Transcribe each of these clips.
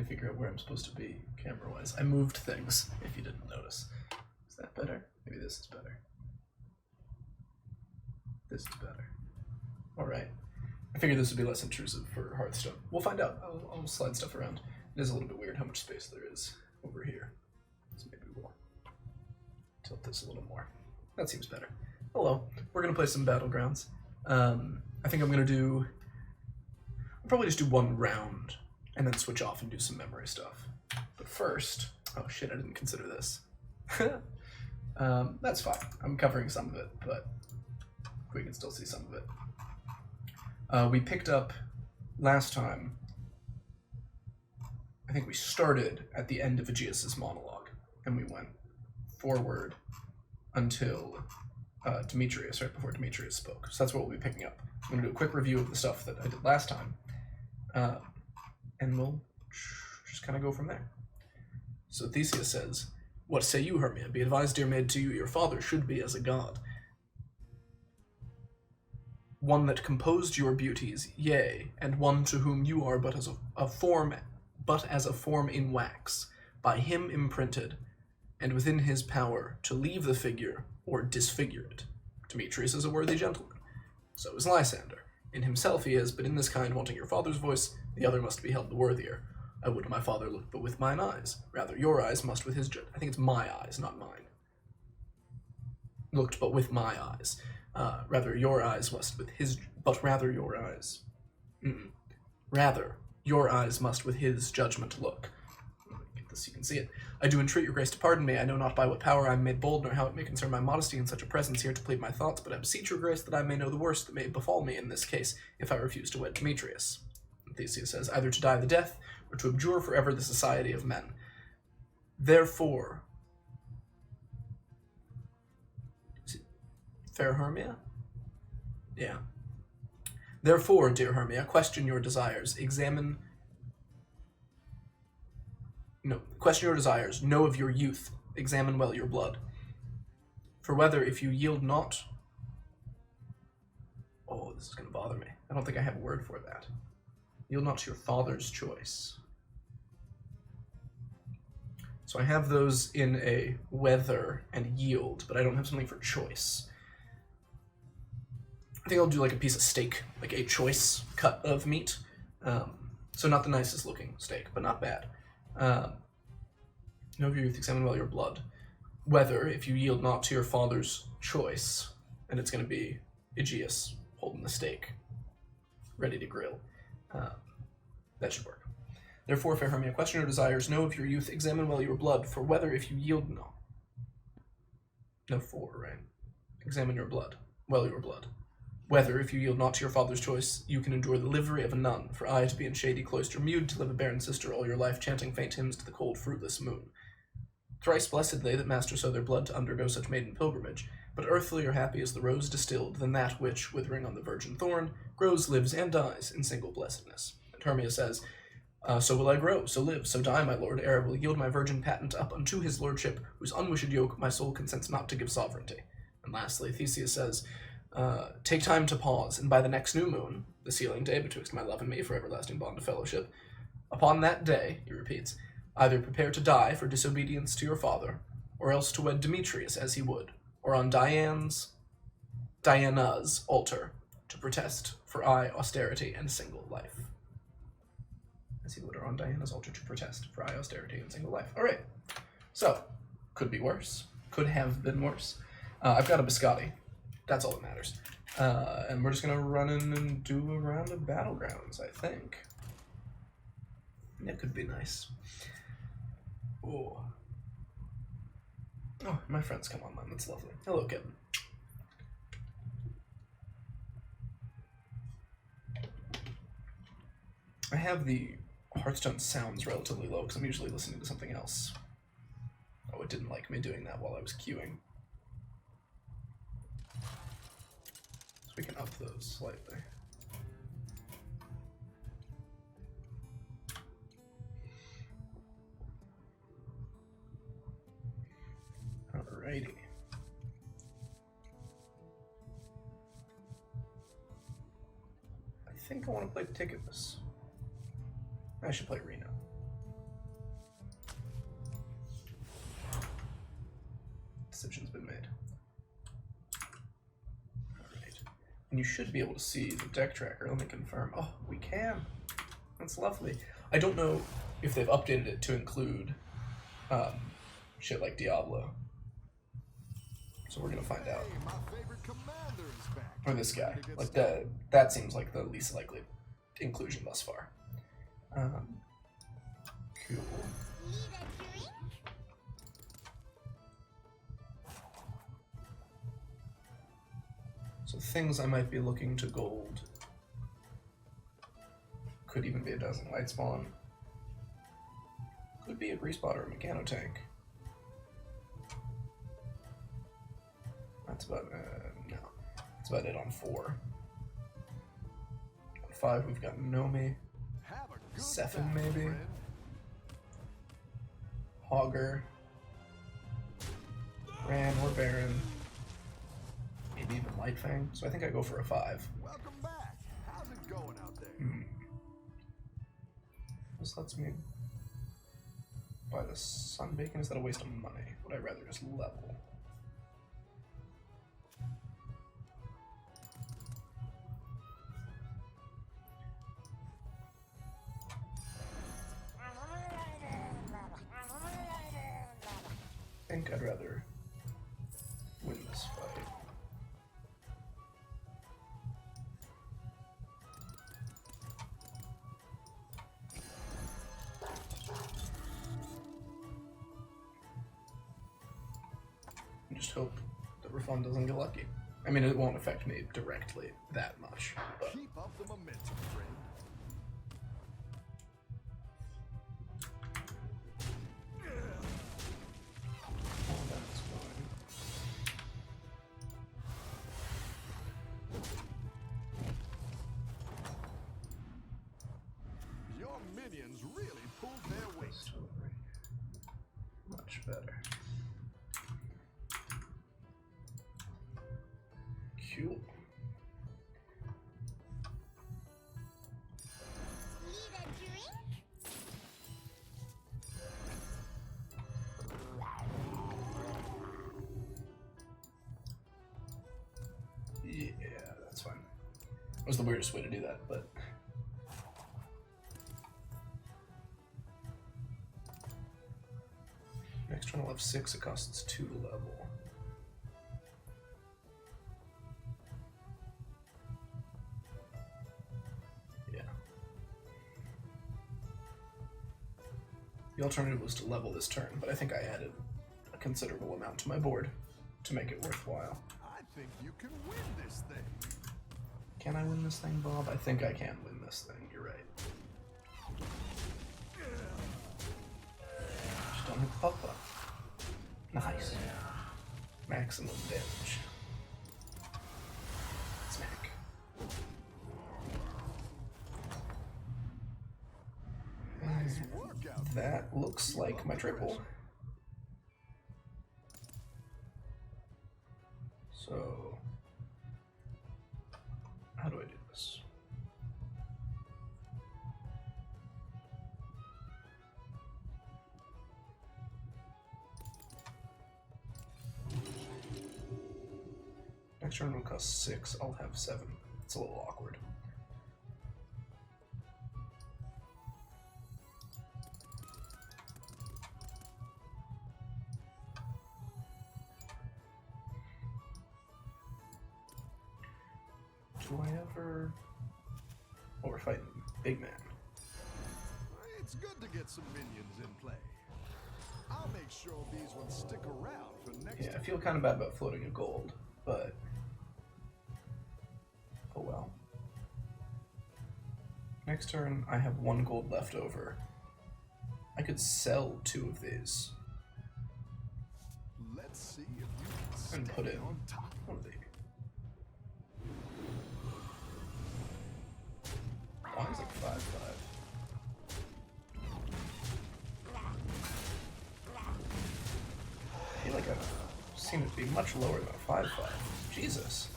to figure out where I'm supposed to be camera-wise. I moved things, if you didn't notice. Is that better? Maybe this is better. This is better. Alright. I figured this would be less intrusive for Hearthstone. We'll find out. I'll slide stuff around. It is a little bit weird how much space there is over here. So maybe we'll tilt this a little more. That seems better. Hello. We're going to play some Battlegrounds. I think I'm going to do... I'll probably just do one round and then switch off and do some memory stuff. But first... Oh shit, I didn't consider this. That's fine. I'm covering some of it, but we can still see some of it. We picked up last time... I think we started at the end of Aegeus's monologue, and we went forward until Demetrius, right before Demetrius spoke. So that's what we'll be picking up. I'm going to do a quick review of the stuff that I did last time, and we'll just kind of go from there. So Theseus says, "What say you, Hermia? Be advised, dear maid, to you, your father should be as a god. One that composed your beauties, yea, and one to whom you are but as a form in wax, by him imprinted, and within his power to leave the figure or disfigure it. Demetrius is a worthy gentleman. So is Lysander. In himself he is, but in this kind wanting your father's voice, the other must be held the worthier. I would my father looked but with mine eyes. Rather your eyes must with his I think it's my eyes, not mine. Looked but with my eyes. Rather your eyes must with his... But rather your eyes... Rather your eyes must with his judgment look. Get this so you can see it. I do entreat your grace to pardon me. I know not by what power I am made bold, nor how it may concern my modesty in such a presence here to plead my thoughts, but I beseech your grace that I may know the worst that may befall me in this case, if I refuse to wed Demetrius." And Theseus says, "Either to die the death, or to abjure forever the society of men. Therefore..." Is it fair Hermia? Yeah. "Therefore, dear Hermia, question your desires, question your desires, know of your youth, examine well your blood. For whether if you yield not..." Oh, this is going to bother me. I don't think I have a word for that. "Yield not to your father's choice." So I have those in a whether and yield, but I don't have something for choice. I think I'll do like a piece of steak, like a choice cut of meat. So not the nicest looking steak, but not bad. Know of your youth, examine well your blood. Whether, if you yield not to your father's choice, and it's going to be Aegeus holding the steak, ready to grill. That should work. "Therefore, fair Hermia, question your desires, know of your youth, examine well your blood, for whether if you yield not..." No, for, right? "Examine your blood, well your blood. Whether, if you yield not to your father's choice, you can endure the livery of a nun, for I to be in shady cloister mewed, to live a barren sister all your life, chanting faint hymns to the cold fruitless moon. Thrice blessed they that master so their blood to undergo such maiden pilgrimage, but earthly or happy is the rose distilled, than that which, withering on the virgin thorn, grows, lives, and dies in single blessedness." And Hermia says, "So will I grow, so live, so die, my lord, ere I will yield my virgin patent up unto his lordship, whose unwished yoke my soul consents not to give sovereignty." And lastly, Theseus says, "Take time to pause, and by the next new moon, the sealing day betwixt my love and me for everlasting bond of fellowship, upon that day," he repeats, "either prepare to die for disobedience to your father, or else to wed Demetrius as he would, or on Diana's altar, to protest for austerity and single life." As he would, or on Diana's altar to protest for austerity and single life. All right. So, could be worse. Could have been worse. I've got a biscotti. That's all that matters. And we're just going to run in and do a round of Battlegrounds, I think. That could be nice. Oh. Oh, my friends come online. That's lovely. Hello, Kevin. I have the Hearthstone sounds relatively low because I'm usually listening to something else. Oh, it didn't like me doing that while I was queuing. So we can up those slightly. Alrighty. I think I want to play Tickus. I should play Reno. decision's been made. Alright. And you should be able to see the deck tracker. Let me confirm. Oh, we can. That's lovely. I don't know if they've updated it to include shit like Diablo. So we're gonna find out. Hey, my favorite commander is back. Or this guy. Like that seems like the least likely inclusion thus far. Cool. So things I might be looking to gold. Could even be a dozen light spawn. Could be a grease bot or a mechano tank. That's about no. That's about it on 4. On 5 we've got Nomi. 7 maybe. Hogger. Ran or Baron. Maybe even Lightfang. So I think I go for a 5. Welcome back. How's it going out there? This lets me buy the Sun Bacon. Is that a waste of money? Would I rather just level? I think I'd rather win this fight. And just hope that Refund doesn't get lucky. I mean, it won't affect me directly that much, but Keep up the momentum, friend. Your minions really pulled their weight. Much better. Cool. Yeah, that's fine. It was the weirdest way to do that, but next turn I'll have 6, it costs 2 to level. Yeah. The alternative was to level this turn, but I think I added a considerable amount to my board to make it worthwhile. I think you can win this thing. Can I win this thing, Bob? I think I can win this thing, you're right. Just don't hit the puck button. Nice. Maximum damage. Smack. Nice workout. That looks like my triple. So, how do I do this? Next turn will cost 6, I'll have 7. It's a little awkward. Do I ever... Oh, we're fighting big man. It's good to get some minions in play. I'll make sure these ones stick around for next Yeah, I time. feel kind of bad about floating a gold, but... Oh well. Next turn, I have 1 gold left over. I could sell 2 of these Let's see if you can and stay put in on top. one of the... Oh, he's like 5/5. I feel like I've seen it be much lower than a 5/5. Jesus.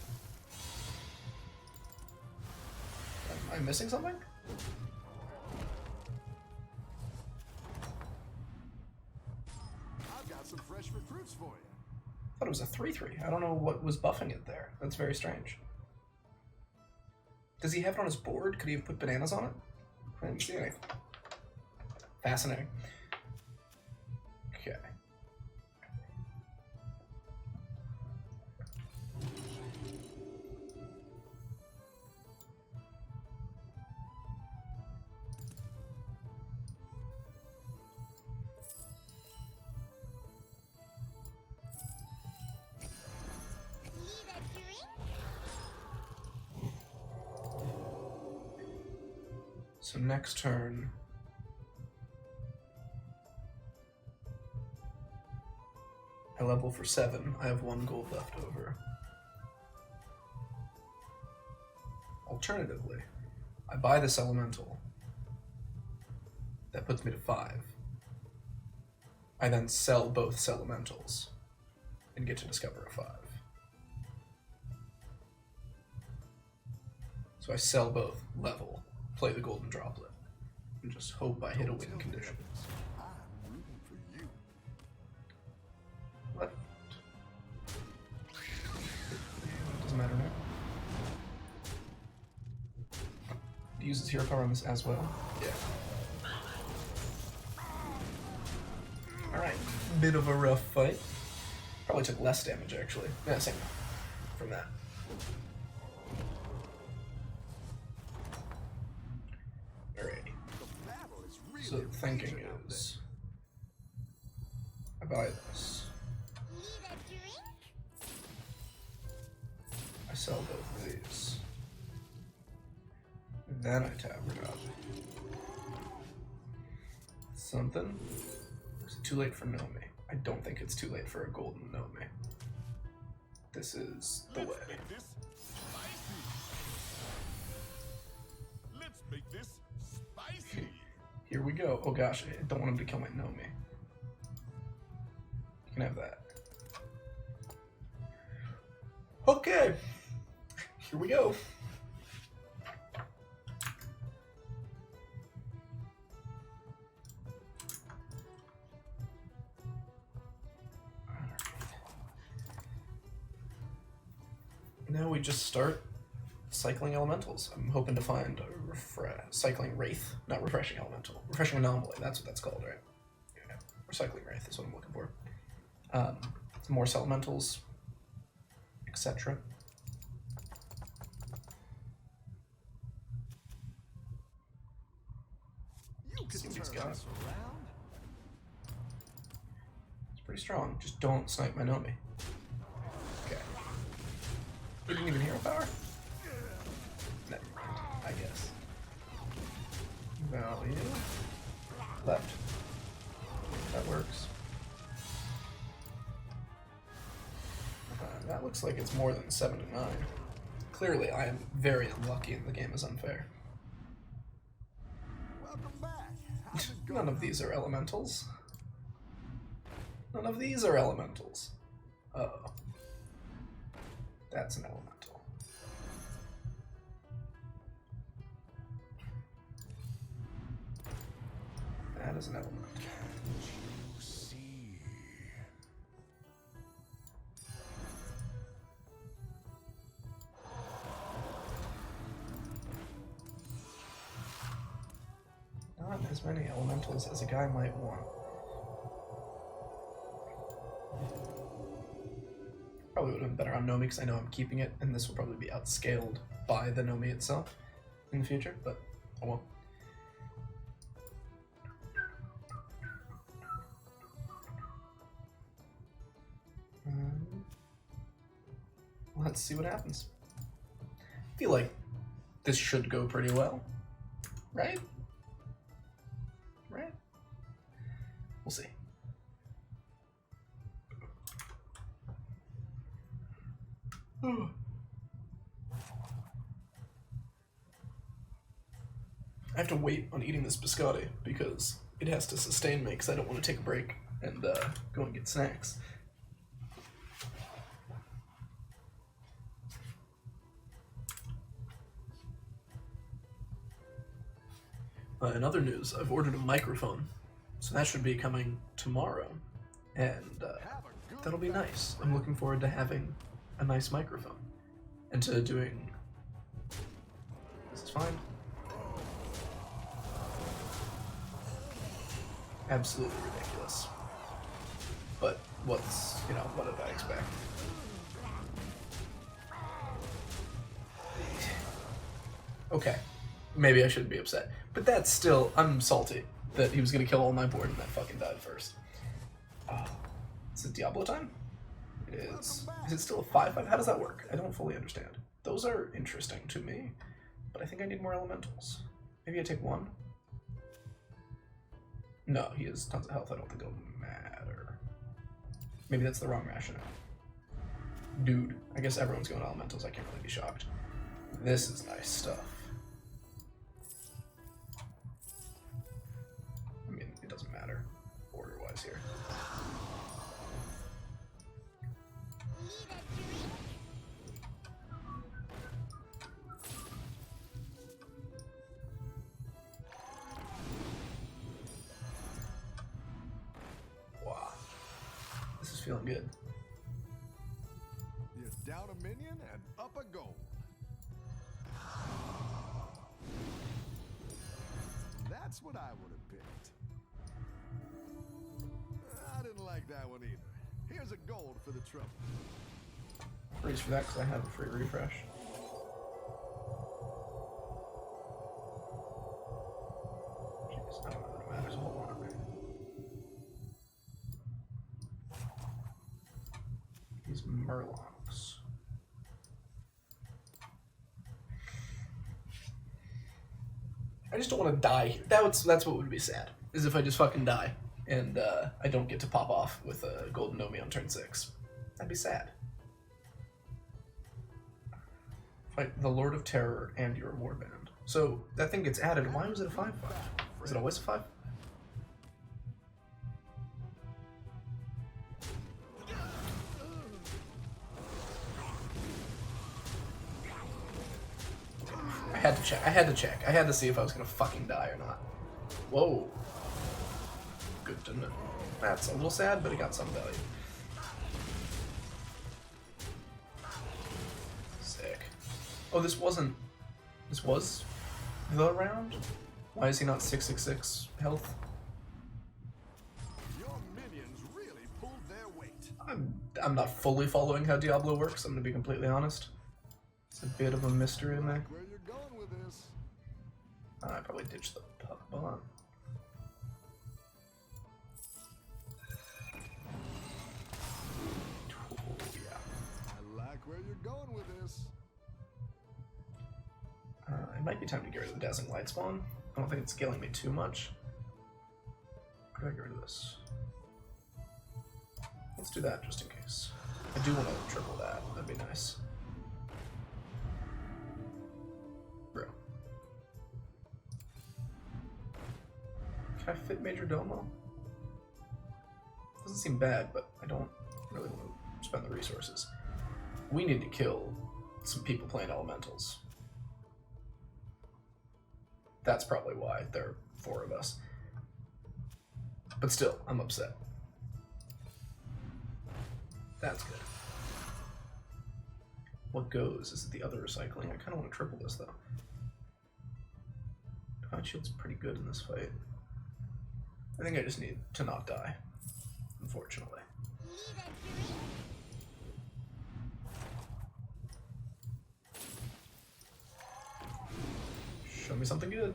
Am I missing something? I've got some fresh recruits for you. I thought it was a 3/3. I don't know what was buffing it there. That's very strange. Does he have it on his board? Could he have put bananas on it? I didn't see anything. Fascinating. Okay. So next turn, I level for 7. I have 1 gold left over. Alternatively, I buy this elemental. That puts me to 5. I then sell both elementals and get to discover a 5. So I sell both, level, play the golden droplet, and just hope I hit a win condition. I'm rooting for you. Left. Doesn't matter now. He uses hero power on this as well. Yeah. Alright, bit of a rough fight. Probably took less damage actually. Yeah, same from that. Alrighty. The battle is really So the thinking raging out is I buy this. I sell both of these. Then I tap it up. Something? Is it too late for Nomi? I don't think it's too late for a golden Nomi. This is the way. Let's make this spicy. Let's make this spicy. Here we go. Oh gosh, I don't want him to kill my Nomi. You can have that. Okay. Here we go. Now we just start cycling elementals. I'm hoping to find a cycling wraith, not refreshing elemental, refreshing anomaly. That's what that's called, right? Yeah, recycling wraith is what I'm looking for. Some more elementals, etc. You can See what turn he's got. us around. It's pretty strong. Just don't snipe my Nomi. Okay. He didn't even hero power? Never mind, I guess. Value. Left. That works. That looks like it's more than 7 to 9. Clearly, I am very unlucky and the game is unfair. Welcome back. How's it None going? of these are elementals. None of these are elementals. Uh-oh. That's an elemental. That is an elemental. You see. Not as many elementals as a guy might want. Probably would have been better on Nomi because I know I'm keeping it, and this will probably be outscaled by the Nomi itself in the future, but oh well. Let's see what happens. I feel like this should go pretty well, right? Right? We'll see. I have to wait on eating this biscotti because it has to sustain me because I don't want to take a break and go and get snacks. In other news, I've ordered a microphone, so that should be coming tomorrow. and that'll be nice. I'm looking forward to having a nice microphone and to doing. This is fine. Absolutely ridiculous. But what did I expect? Okay, maybe I shouldn't be upset, but that's still, I'm salty that he was gonna kill all my board and then fucking died first. Is it Diablo time? It is. Is it still a 5/5? How does that work? I don't fully understand. Those are interesting to me, but I think I need more elementals. Maybe I take one? No, he has tons of health. I don't think it'll matter. Maybe that's the wrong rationale. Dude, I guess everyone's going elementals. I can't really be shocked. This is nice stuff. I mean, it doesn't matter order-wise here. Wow. This is feeling good. You're down a minion and up a gold. That's what I would have picked. I didn't like that one either. Here's a gold for the trouble. Freeze for that because I have a free refresh. Jeez, I don't know what matters. Hold on. These Murlocs. I just don't want to die. That's what would be sad, is if I just fucking die and I don't get to pop off with a Golden Nomi on turn 6. That'd be sad. Fight the Lord of Terror and your Warband. So that thing gets added. Why was it a 5/5? Is it always a 5? I had to check. I had to see if I was gonna fucking die or not. Whoa. Good to know. That's a little sad, but it got some value. Sick. Oh, this was the round? Why is he not 666 health? Your minions really pulled their weight. I'm not fully following how Diablo works, I'm gonna be completely honest. It's a bit of a mystery in there. Where you're going with this? I probably ditched the bot. Oh, yeah. I like where you're going with this. It might be time to get rid of the Dazzling Light Spawn. I don't think it's scaling me too much. Could I get rid of this? Let's do that just in case. I do want to triple that. That'd be nice. Bro. Can I fit Major Domo? Doesn't seem bad, but I don't really want to spend the resources. We need to kill some people playing elementals. That's probably why there are 4 of us. But still, I'm upset. That's good. What goes? Is it the other recycling? I kind of want to triple this, though. Divine Shield's pretty good in this fight. I think I just need to not die, unfortunately. Show me something good.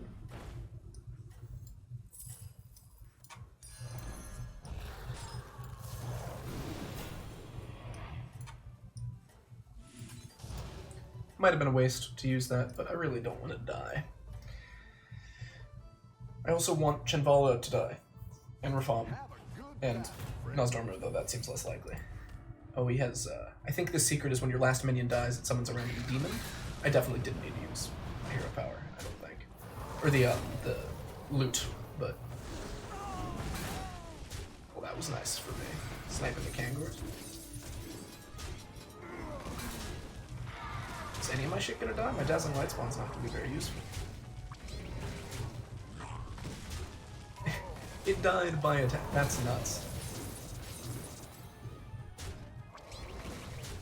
Might have been a waste to use that, but I really don't want to die. I also want Chenvala to die, and Rafam, and Nozdormu, though that seems less likely. Oh, he has, I think the secret is when your last minion dies, it summons a random demon. I definitely didn't need to use hero power, I don't think. Or the loot, but... Well, that was nice for me. Sniping the Kangors. Is any of my shit gonna die? My Dazzling Light Spawn's not gonna be very useful. It died by attack. That's nuts.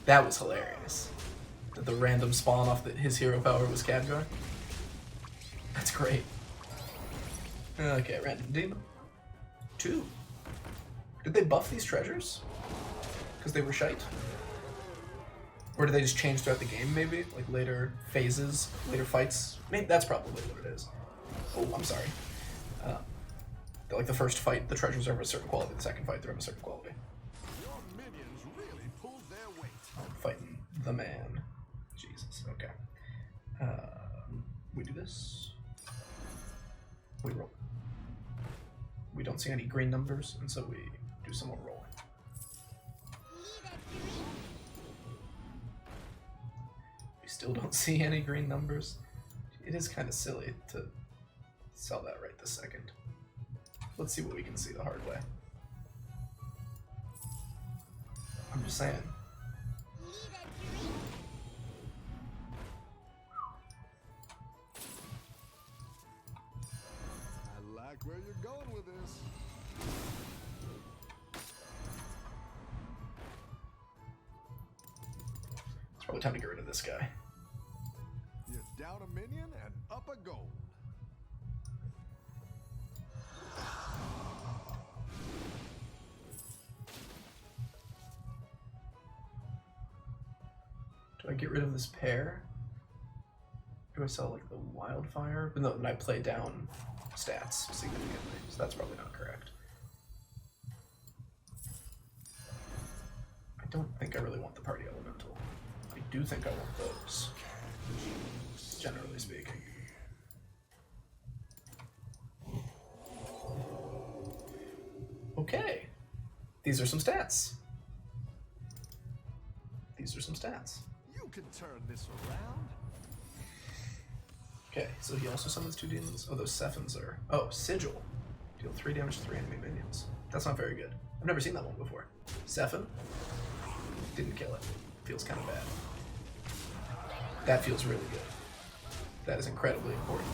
That was hilarious. That the random spawn off his hero power was Khadgar. That's great. Okay, random demon. 2. Did they buff these treasures? Because they were shite? Or did they just change throughout the game, maybe? Like later phases, later fights? Maybe that's probably what it is. Oh, I'm sorry. Like the first fight, the treasures are of a certain quality. The second fight, they're of a certain quality. Your minions really pulled their weight. Fighting the man. Jesus, okay. We do this. We roll. We don't see any green numbers, and so we do some more rolling. We still don't see any green numbers. It is kind of silly to sell that right this second. Let's see what we can see the hard way. I'm just saying. I like where you're going with this. It's probably time to get rid of this guy. You're down a minion and up a gold. Do I get rid of this pair? Do I sell like the wildfire? But no, then I play down stats significantly, so that's probably not correct. I don't think I really want the party elemental. I do think I want those, generally speaking. Okay, these are some stats. These are some stats. You can turn this around. Okay, so he also summons 2 demons. Oh, those Sephons are... Oh, Sigil. Deal 3 damage to 3 enemy minions. That's not very good. I've never seen that one before. Sephon. Didn't kill it. Feels kind of bad. That feels really good. That is incredibly important.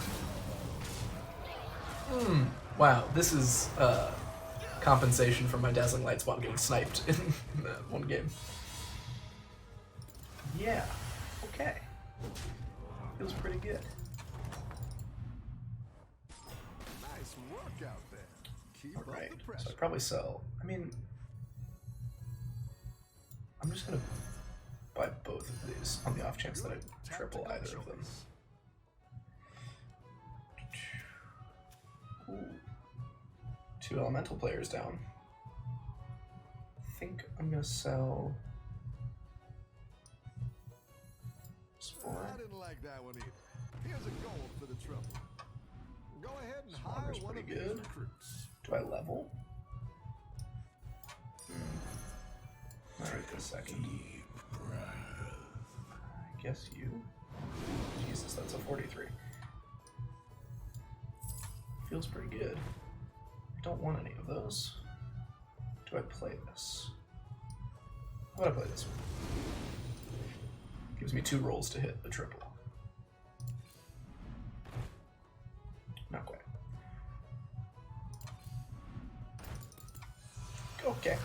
Wow, this is compensation for my Dazzling Light spawn getting sniped in that one game. Yeah, okay. Feels pretty good. Nice work out there. Keep up Alright, the so pressure. I'd probably sell. I mean, I'm just gonna buy both of these on the off chance that I triple either of them. Ooh. 2 elemental players down. I think I'm gonna sell. Spore. I didn't like that one either. Here's a gold for the trouble. Go ahead and hire Spore's one of pretty these good. recruits. Do I level? Alright, a second. I guess you. Jesus, that's a 43. Feels pretty good. I don't want any of those. Do I play this? How about I play this one? Gives me 2 rolls to hit the triple. Not quite. Okay.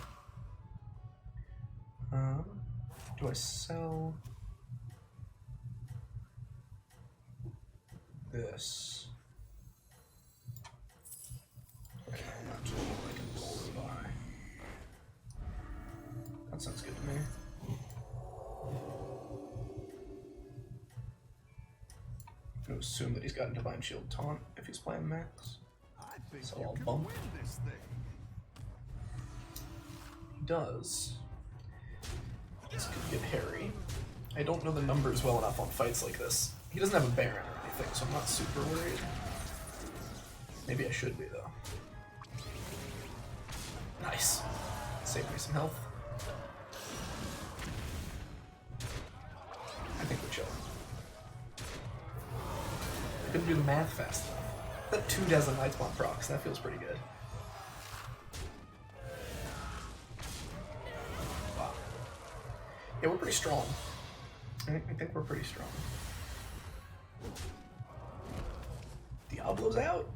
Do I sell this? Okay, not total, I can pull it by. That sounds good to me. I'm gonna assume that he's got a Divine Shield taunt if he's playing max. I think So you I'll can bump. win this thing. He does. This could get hairy. I don't know the numbers well enough on fights like this. He doesn't have a Baron or anything, so I'm not super worried. Maybe I should be, though. Nice. Save me some health. I think we're chilling. I couldn't do the math fast enough. That 2 Dazzling Light spawn procs, that feels pretty good. Wow. Yeah, we're pretty strong. I think we're pretty strong. Diablo's out?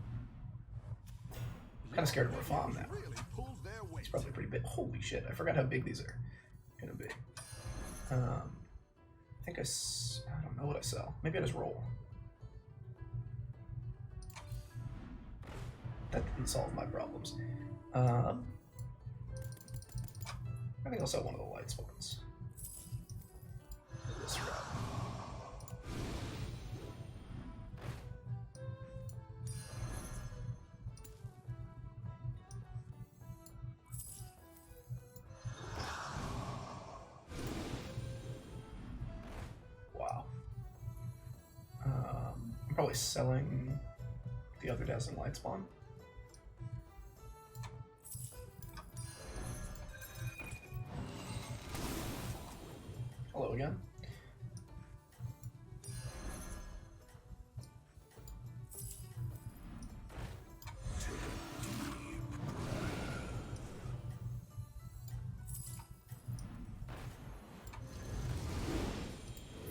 I'm kind of scared of our farm now. Really pulls their weight. It's probably pretty big. Holy shit, I forgot how big these are gonna be. I think I don't know what I sell. Maybe I just roll. That didn't solve my problems. I think I'll sell one of the lights ones. This route. Wow. I'm probably selling the other Dazzling Light spawn. Hello again.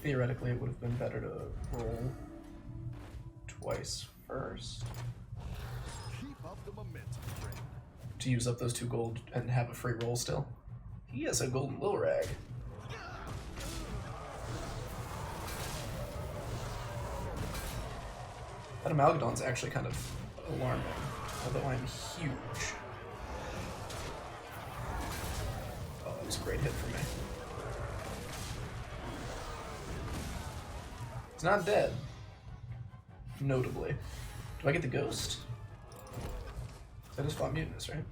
Theoretically, it would have been better to roll twice first. Keep up the momentum, friend. To use up those 2 gold and have a free roll still. He has a golden lil rag. That Amalgadon's actually kind of alarming, although I'm huge. Oh, that was a great hit for me. It's not dead. Notably. Do I get the ghost? I just fought Mutinous, right?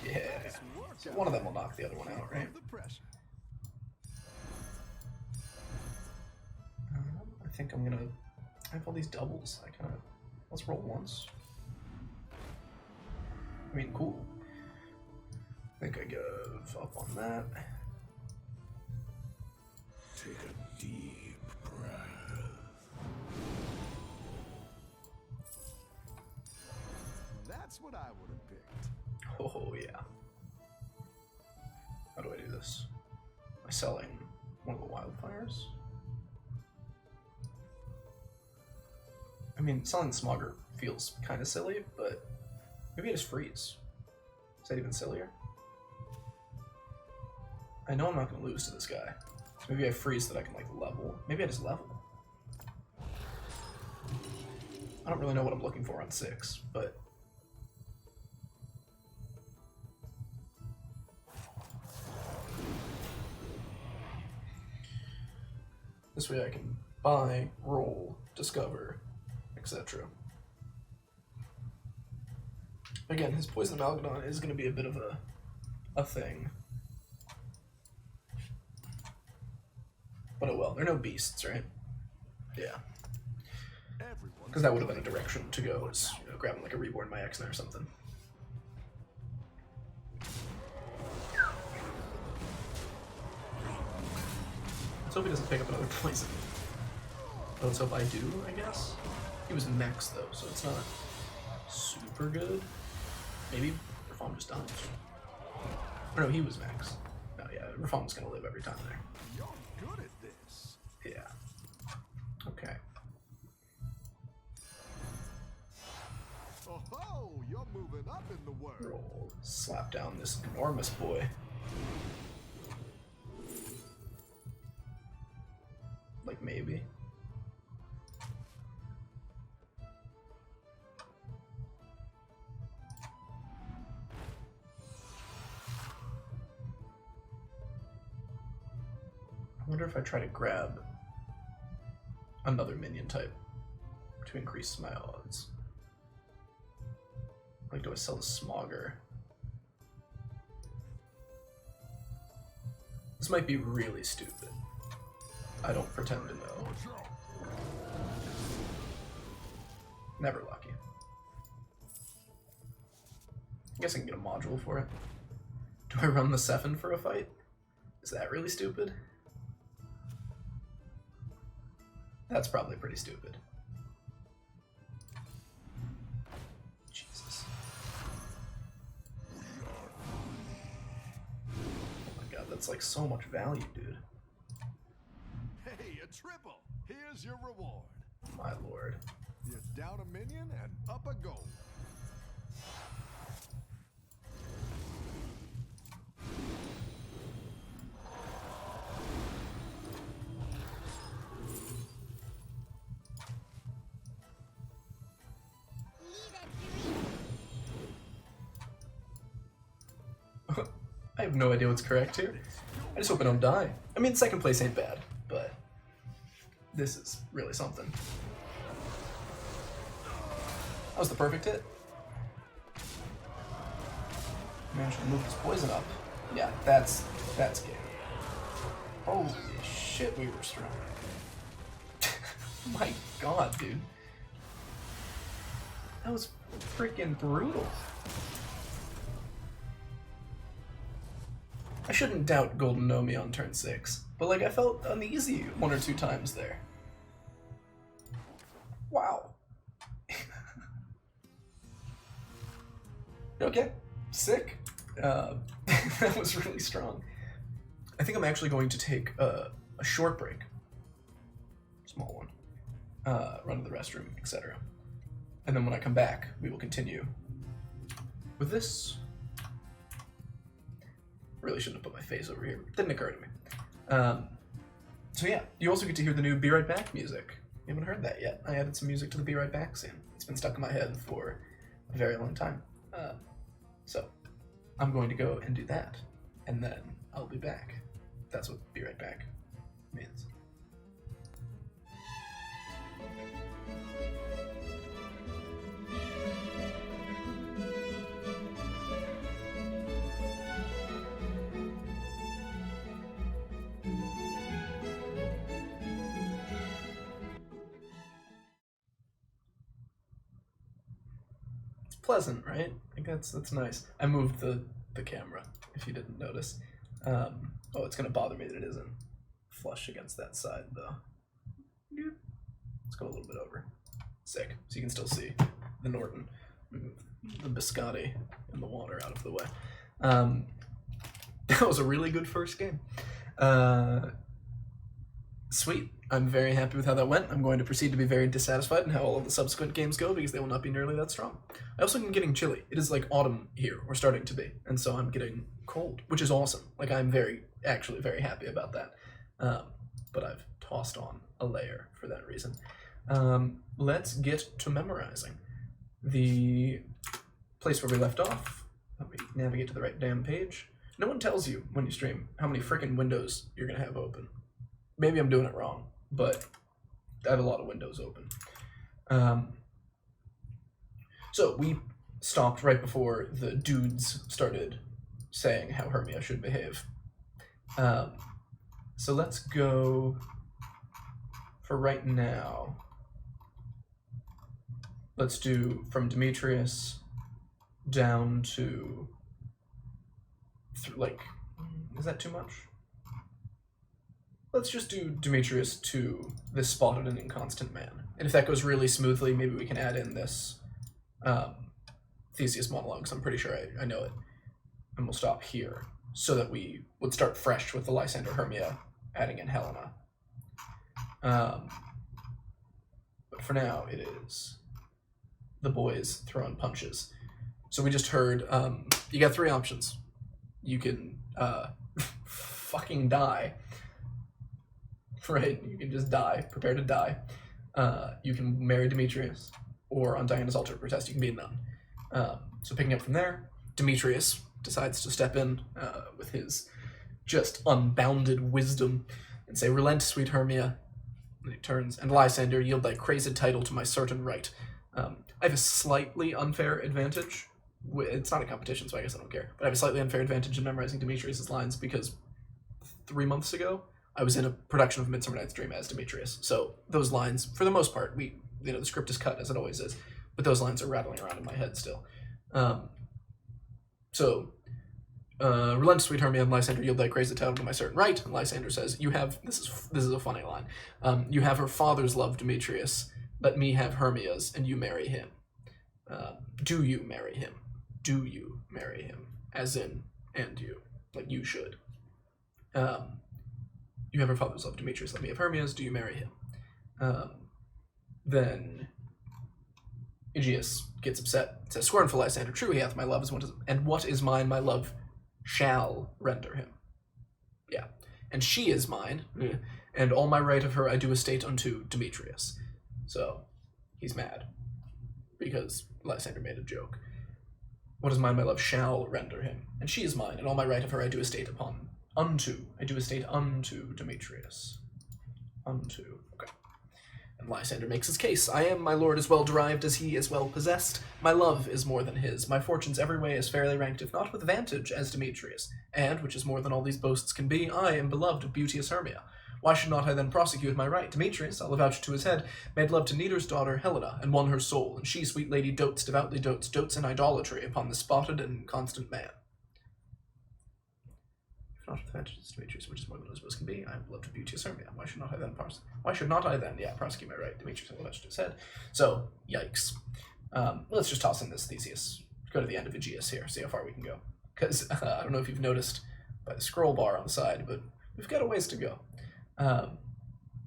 Yeah. So one of them will knock the other one out, right? I think I'm gonna... I have all these doubles. I kind of... Let's roll once. I mean, cool. I think I give up on that. Take a deep breath. That's what I would have picked. Oh, yeah. How do I do this? Am I selling one of the wildfires? I mean, selling the Smogger feels kind of silly, but maybe I just freeze. Is that even sillier? I know I'm not going to lose to this guy. So maybe I freeze so that I can, like, level. Maybe I just level. I don't really know what I'm looking for on 6, but... This way I can buy, roll, discover, etc. Again, his Poison Amalgadon is going to be a bit of a thing. But oh well, they're no beasts, right? Yeah. Because that would have been a direction to go, is grabbing like a Reborn My Exna or something. Let's hope he doesn't pick up another poison. Let's hope I do, I guess. He was Max though, so it's not super good. Maybe Rafaam just dies. Or no, he was Max. No, yeah, Rafaam's gonna live every time there. You're good at this. Yeah. Okay. Oh, you're moving up in the world. Roll. Slap down this enormous boy. Like maybe. I wonder if I try to grab another minion type to increase my odds. Like, do I sell the Smogger? This might be really stupid. I don't pretend to know. Never lucky. I guess I can get a module for it. Do I run the Sephin for a fight? Is that really stupid? That's probably pretty stupid. Jesus. Oh my god, that's like so much value, dude. Hey, a triple. Here's your reward. My lord. You're down a minion and up a gold. I have no idea what's correct here. I just hope I don't die. I mean, second place ain't bad, but this is really something. That was the perfect hit. Managed to move his poison up. Yeah, that's game. Holy shit, we were strong. My god, dude. That was freaking brutal. I shouldn't doubt Golden Nomi on turn 6, but like I felt uneasy 1 or 2 times there. Wow. Okay, sick. That was really strong. I think I'm actually going to take a short break. Small one. Run to the restroom, etc. And then when I come back, we will continue with this. Really shouldn't have put my face over here. Didn't occur to me. So yeah, you also get to hear the new Be Right Back music. You haven't heard that yet. I added some music to the Be Right Back scene. It's been stuck in my head for a very long time. So I'm going to go and do that, and then I'll be back. That's what Be Right Back means. Pleasant, right? I think that's nice. I moved the camera, if you didn't notice. Oh, it's gonna bother me that it isn't flush against that side, though. Let's go a little bit over. Sick. So you can still see the Norton, the biscotti, and the water out of the way. That was a really good first game. Sweet. I'm very happy with how that went. I'm going to proceed to be very dissatisfied in how all of the subsequent games go because they will not be nearly that strong. I also am getting chilly. It is like autumn here, or starting to be, and so I'm getting cold, which is awesome. Like I'm actually very happy about that. But I've tossed on a layer for that reason. Let's get to memorizing. The place where we left off. Let me navigate to the right damn page. No one tells you when you stream how many freaking windows you're gonna have open. Maybe I'm doing it wrong, but I have a lot of windows open. So we stopped right before the dudes started saying how Hermia should behave. So let's go for right now. Let's do from Demetrius down to, like, is that too much? Let's just do Demetrius to this spotted and inconstant man. And if that goes really smoothly, maybe we can add in this Theseus monologue, because I'm pretty sure I know it. And we'll stop here, so that we would start fresh with the Lysander Hermia, adding in Helena. But for now, it is the boys throwing punches. So we just heard, you got 3 options. You can fucking die. Right, you can just die, prepare to die. You can marry Demetrius, or on Diana's altar of protest, you can be a nun. So picking up from there, Demetrius decides to step in with his just unbounded wisdom and say, "Relent, sweet Hermia." And he turns, "And Lysander, yield thy crazed title to my certain right." I have a slightly unfair advantage. It's not a competition, so I guess I don't care. But I have a slightly unfair advantage in memorizing Demetrius' lines because 3 months ago, I was in a production of Midsummer Nights Dream as Demetrius. So those lines, for the most part, the script is cut as it always is, but those lines are rattling around in my head still. Relent, sweet Hermia, and Lysander, yield thy crazed title to my certain right. And Lysander says, this is a funny line. You have her father's love, Demetrius. Let me have Hermia's, and you marry him. Do you marry him? Do you marry him? As in, and you. Like, you should. You have her father's love, Demetrius. Let me have Hermia's. Do you marry him? Then Aegeus gets upset. Says, "Scornful Lysander, true he hath my love, and what is mine, my love shall render him." Yeah. "And she is mine, and all my right of her I do estate unto Demetrius." So he's mad because Lysander made a joke. What is mine, my love shall render him, and she is mine, and all my right of her I do estate unto Demetrius. Okay. And Lysander makes his case. I am, my lord, as well derived as he is well possessed. My love is more than his. My fortunes every way as fairly ranked, if not with vantage, as Demetrius. And, which is more than all these boasts can be, I am beloved of beauteous Hermia. Why should not I then prosecute my right? Demetrius, I'll avouch to his head, made love to Neater's daughter Helena, and won her soul, and she, sweet lady, devoutly dotes in idolatry upon the spotted and constant man. If not with advantages, Demetrius, which is more than all these boasts can be, I am beloved of beauteous Hermia. Why should not I then prosecute my right? Demetrius, I'll avouch to his head. So, yikes. Let's just toss in this Theseus. Go to the end of Aegeus here, see how far we can go. Because I don't know if you've noticed by the scroll bar on the side, but we've got a ways to go.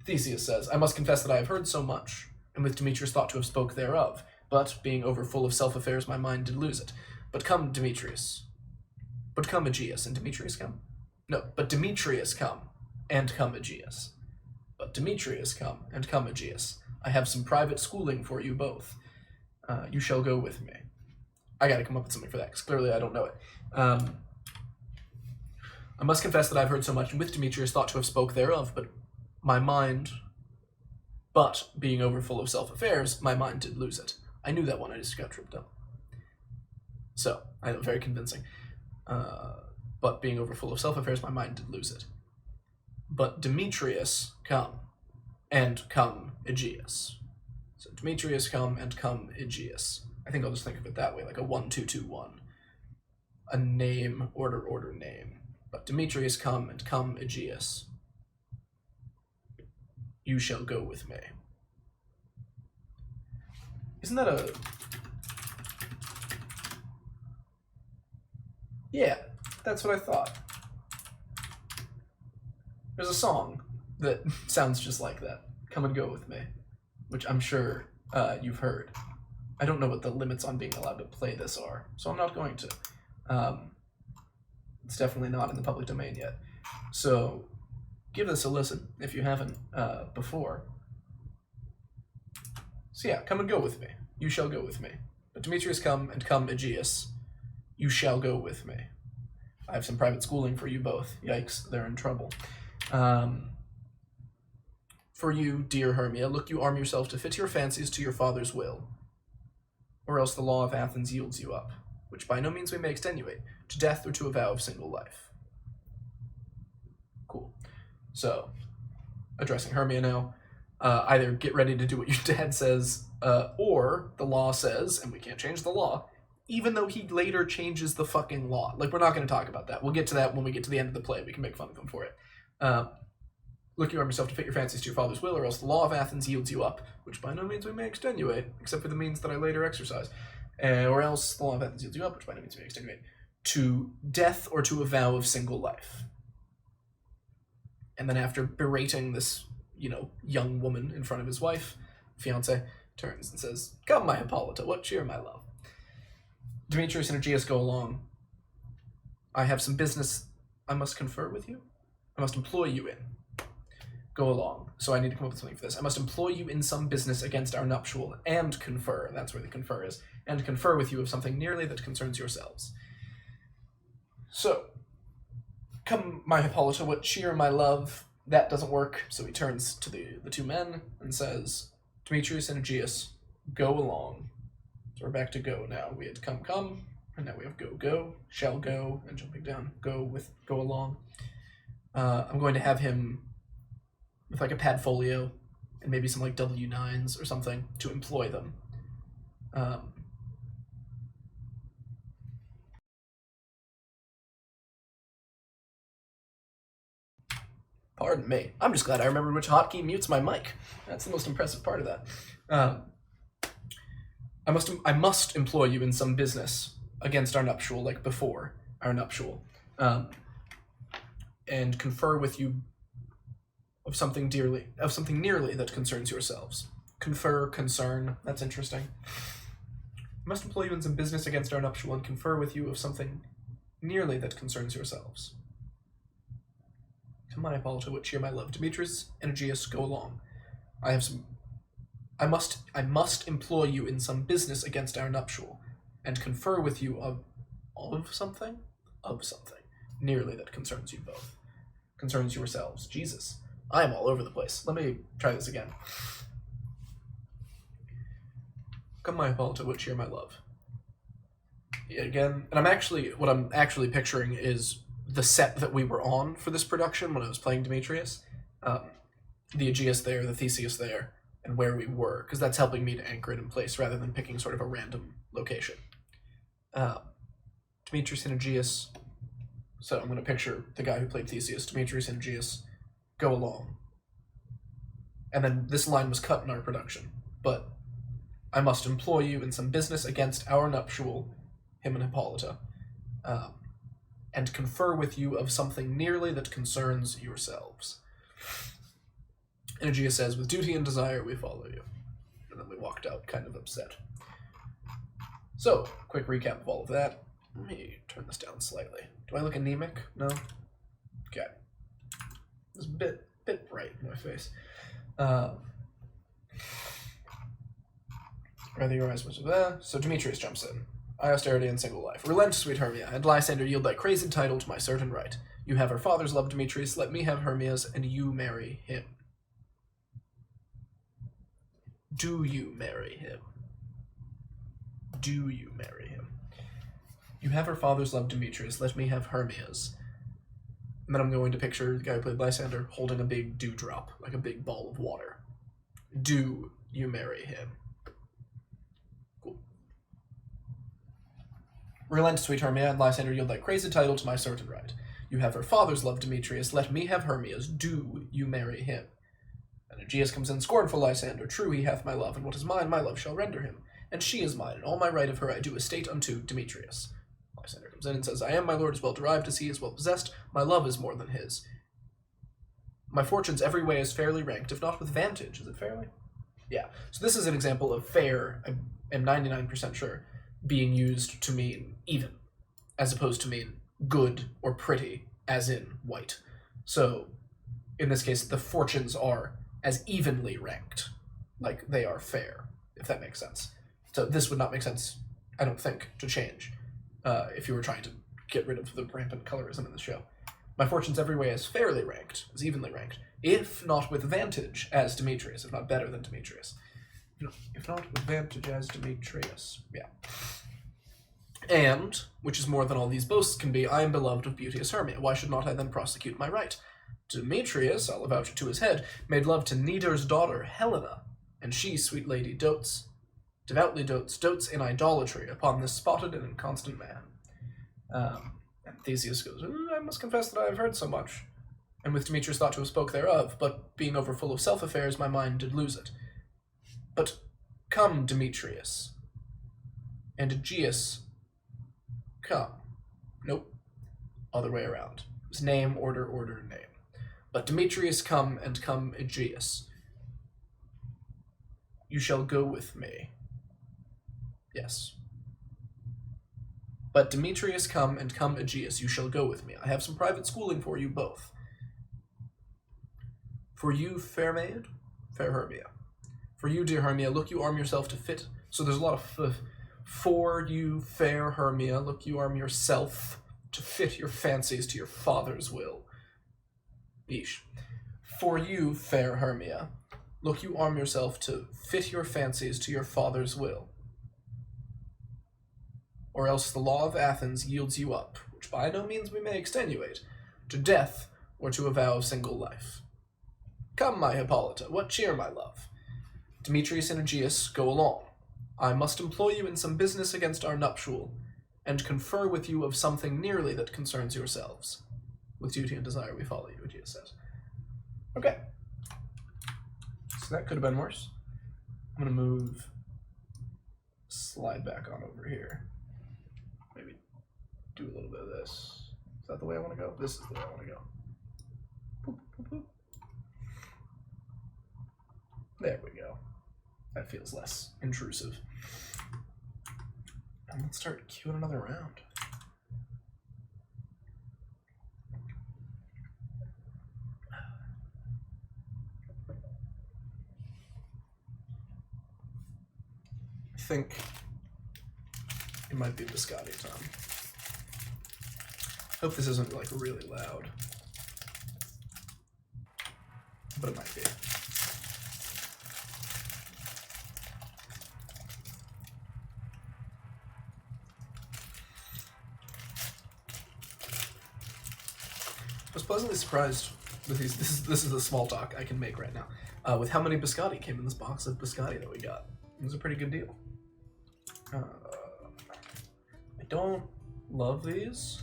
Theseus says, I must confess that I have heard so much, and with Demetrius thought to have spoke thereof, but, being over full of self-affairs, my mind did lose it. But come, Aegeus, and Demetrius come? No, but Demetrius come, and come Aegeus. But Demetrius come, and come Aegeus. I have some private schooling for you both. You shall go with me. I gotta come up with something for that, because clearly I don't know it. I must confess that I've heard so much, and with Demetrius thought to have spoke thereof, but being over full of self-affairs, my mind did lose it. I knew that one, I just got tripped up. So, I know, very convincing. But being over full of self-affairs, my mind did lose it. But Demetrius come, and come Aegeus. So Demetrius come, and come Aegeus. I think I'll just think of it that way, like a 1-2-2-1. A name, order, name. But Demetrius come, and come Aegeus. You shall go with me. Isn't that a... Yeah, that's what I thought. There's a song that sounds just like that. Come and go with me. Which I'm sure you've heard. I don't know what the limits on being allowed to play this are, so I'm not going to. It's definitely not in the public domain yet. So give this a listen if you haven't before. So yeah, come and go with me. You shall go with me. But Demetrius come, and come Aegeus. You shall go with me. I have some private schooling for you both. Yikes, they're in trouble. For you, dear Hermia, look you arm yourself to fit your fancies to your father's will, or else the law of Athens yields you up, which by no means we may extenuate, to death or to a vow of single life. Cool. So, addressing Hermia now, either get ready to do what your dad says, or the law says, and we can't change the law, even though he later changes the fucking law. Like, we're not going to talk about that. We'll get to that when we get to the end of the play. We can make fun of him for it. Look you arm yourself to fit your fancies to your father's will, or else the law of Athens yields you up, which by no means we may extenuate, except for the means that I later exercise. Or else the law of Athens yields you up, which by no means we may extenuate, to death or to a vow of single life. And then after berating this, young woman in front of his wife, fiancé, turns and says, Come, my Hippolyta, what cheer, my love? Demetrius and Aegeus go along. I have some business I must confer with you. I must employ you in. Go along. So I need to come up with something for this. I must employ you in some business against our nuptial, and confer, that's where the confer is, and confer with you of something nearly that concerns yourselves. So, come, my Hippolyta, what cheer, my love? That doesn't work, so he turns to the two men and says, Demetrius and Aegeus, go along. So we're back to go now. We had come, and now we have go, shall go, and jumping down, go along. I'm going to have him with like a padfolio and maybe some like W9s or something to employ them. Pardon me. I'm just glad I remembered which hotkey mutes my mic. That's the most impressive part of that. I must employ you in some business against our nuptial, like before our nuptial, and confer with you of something nearly that concerns yourselves. Confer, concern, that's interesting. I must employ you in some business against our nuptial and confer with you of something nearly that concerns yourselves. Come on, Hippolyta, what cheer, my love? Demetrius and Aegeus, go along. I must employ you in some business against our nuptial, and confer with you of something, nearly that concerns you both, concerns yourselves. Jesus, I am all over the place. Let me try this again. Come, my Hippolyta, what cheer my love. Again, and what I'm actually picturing is the set that we were on for this production when I was playing Demetrius. The Aegeus there, the Theseus there, and where we were, because that's helping me to anchor it in place rather than picking sort of a random location. Demetrius and Aegeus. So I'm going to picture the guy who played Theseus, Demetrius and Aegeus, go along. And then this line was cut in our production, but I must employ you in some business against our nuptial, him and Hippolyta, and confer with you of something nearly that concerns yourselves. And Aegeus says, with duty and desire we follow you. And then we walked out kind of upset. So, quick recap of all of that. Let me turn this down slightly. Do I look anemic? No? Okay. It's a bit bright in my face. Rather your eyes much of that. So Demetrius jumps in. I austerity and single life. Relent, sweet Hermia, and Lysander yield thy crazed title to my certain right. You have her father's love, Demetrius, let me have Hermia's, and you marry him. Do you marry him? Do you marry him? You have her father's love, Demetrius, let me have Hermia's. And then I'm going to picture the guy who played Lysander holding a big dewdrop, like a big ball of water. Do you marry him? Cool. Relent, sweet Hermia, and Lysander yield thy crazed title to my certain right. You have her father's love, Demetrius, let me have Hermia's. Do you marry him? And Aegeus comes in, scornful Lysander, true he hath my love, and what is mine my love shall render him. And she is mine, and all my right of her I do estate unto Demetrius. Lysander comes in and says, I am my lord as well derived as he is well possessed, my love is more than his. My fortunes every way is fairly ranked, if not with vantage. Is it fairly? Yeah. So this is an example of fair, I am 99% sure, being used to mean even, as opposed to mean good or pretty, as in white. So, in this case, the fortunes are as evenly ranked, like they are fair, if that makes sense. So this would not make sense, I don't think, to change, if you were trying to get rid of the rampant colorism in the show. My fortunes every way is fairly ranked, is evenly ranked, if not with vantage as Demetrius, if not better than Demetrius. If not with vantage as Demetrius, yeah. And, which is more than all these boasts can be, I am beloved of beauteous Hermia. Why should not I then prosecute my right? Demetrius, I'll avouch it to his head, made love to Nidar's daughter, Helena, and she, sweet lady, devoutly dotes in idolatry upon this spotted and inconstant man. And Theseus goes, I must confess that I have heard so much, and with Demetrius thought to have spoke thereof, but being over full of self-affairs, my mind did lose it. But come, Demetrius, and Aegeus, come. Nope. Other way around. It's name, order, name. But Demetrius come, and come Aegeus. You shall go with me. Yes. But Demetrius come, and come Aegeus. You shall go with me. I have some private schooling for you both. For you, fair maid, fair Hermia. For you, dear Hermia, look you arm yourself to fit. So there's a lot of for you, fair Hermia, look you arm yourself to fit your fancies to your father's will. Yeesh. For you, fair Hermia, look you arm yourself to fit your fancies to your father's will. Or else the law of Athens yields you up, which by no means we may extenuate, to death or to a vow of single life. Come, my Hippolyta, what cheer, my love? Demetrius and Aegeus, go along. I must employ you in some business against our nuptial, and confer with you of something nearly that concerns yourselves. With duty and desire we follow you, Aegeus says. Okay. So that could have been worse. I'm going to slide back on over here. Maybe do a little bit of this. Is that the way I want to go? This is the way I want to go. Boop, boop, boop. There we go. That feels less intrusive. And let's start queuing another round. I think It might be biscotti time. Hope this isn't like really loud. But it might be. I was pleasantly surprised with these. This is the small talk I can make right now. With how many biscotti came in this box of biscotti that we got. It was a pretty good deal. I don't love these.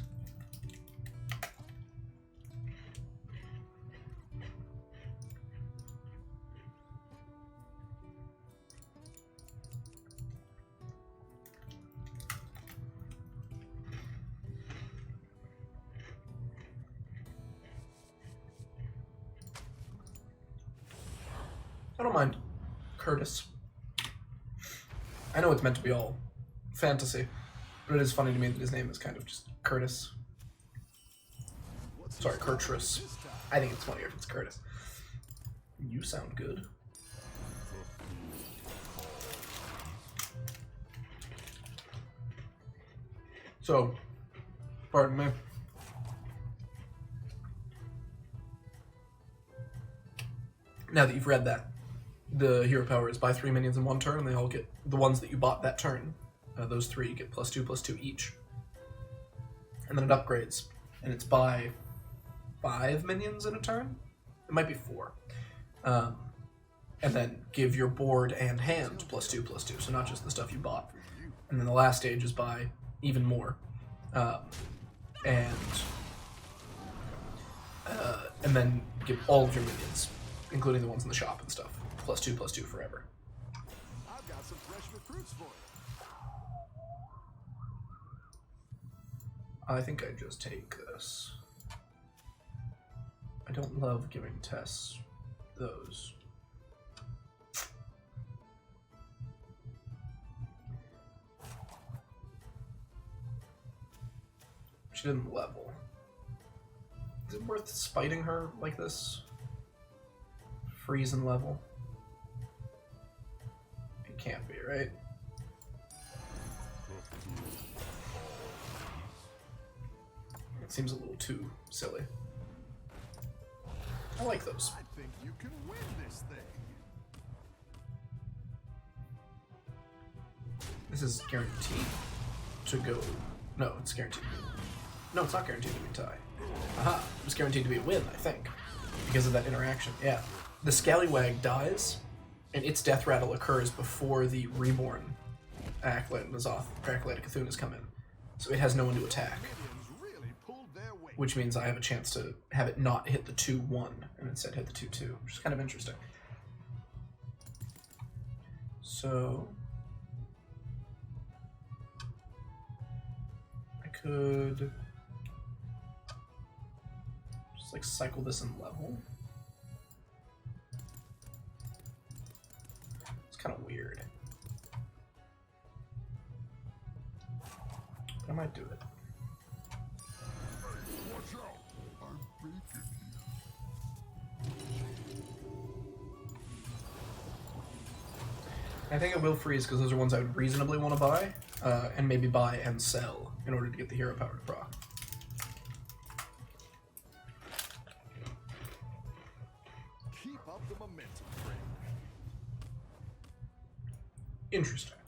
I don't mind Curtis. I know it's meant to be all fantasy, but it is funny to me that his name is kind of just Curtis. Sorry, Curtrus. I think it's funnier if it's Curtis. You sound good. So, pardon me. Now that you've read that, the hero power is buy 3 minions in 1 turn, and they all get the ones that you bought that turn. Those 3 you get +2/+2 each. And then it upgrades, and it's buy 5 minions in a turn? It might be 4. And then give your board and hand +2/+2, so not just the stuff you bought. And then the last stage is buy even more. And then give all of your minions, including the ones in the shop and stuff, +2/+2 forever. I've got some fresh recruits for you. I think I just take this. I don't love giving Tess those. She didn't level. Is it worth spiting her like this? Freeze and level? It can't be, right? It seems a little too silly. I like those. I think you can win this thing. This is guaranteed to go. No, it's guaranteed. No, it's not guaranteed to be a tie. Aha, it's guaranteed to be a win, I think, because of that interaction. Yeah. The Scallywag dies, and its death rattle occurs before the reborn Acolyte and Azoth, or Acolyte of Cthulhu has come in. So it has no one to attack. Which means I have a chance to have it not hit the 2-1 and instead hit the 2-2, which is kind of interesting. So I could just like cycle this in level. It's kind of weird. But I might do it. I think it will freeze because those are ones I would reasonably want to buy, and maybe buy and sell in order to get the hero power to proc. Keep up the momentum, friend. Interesting.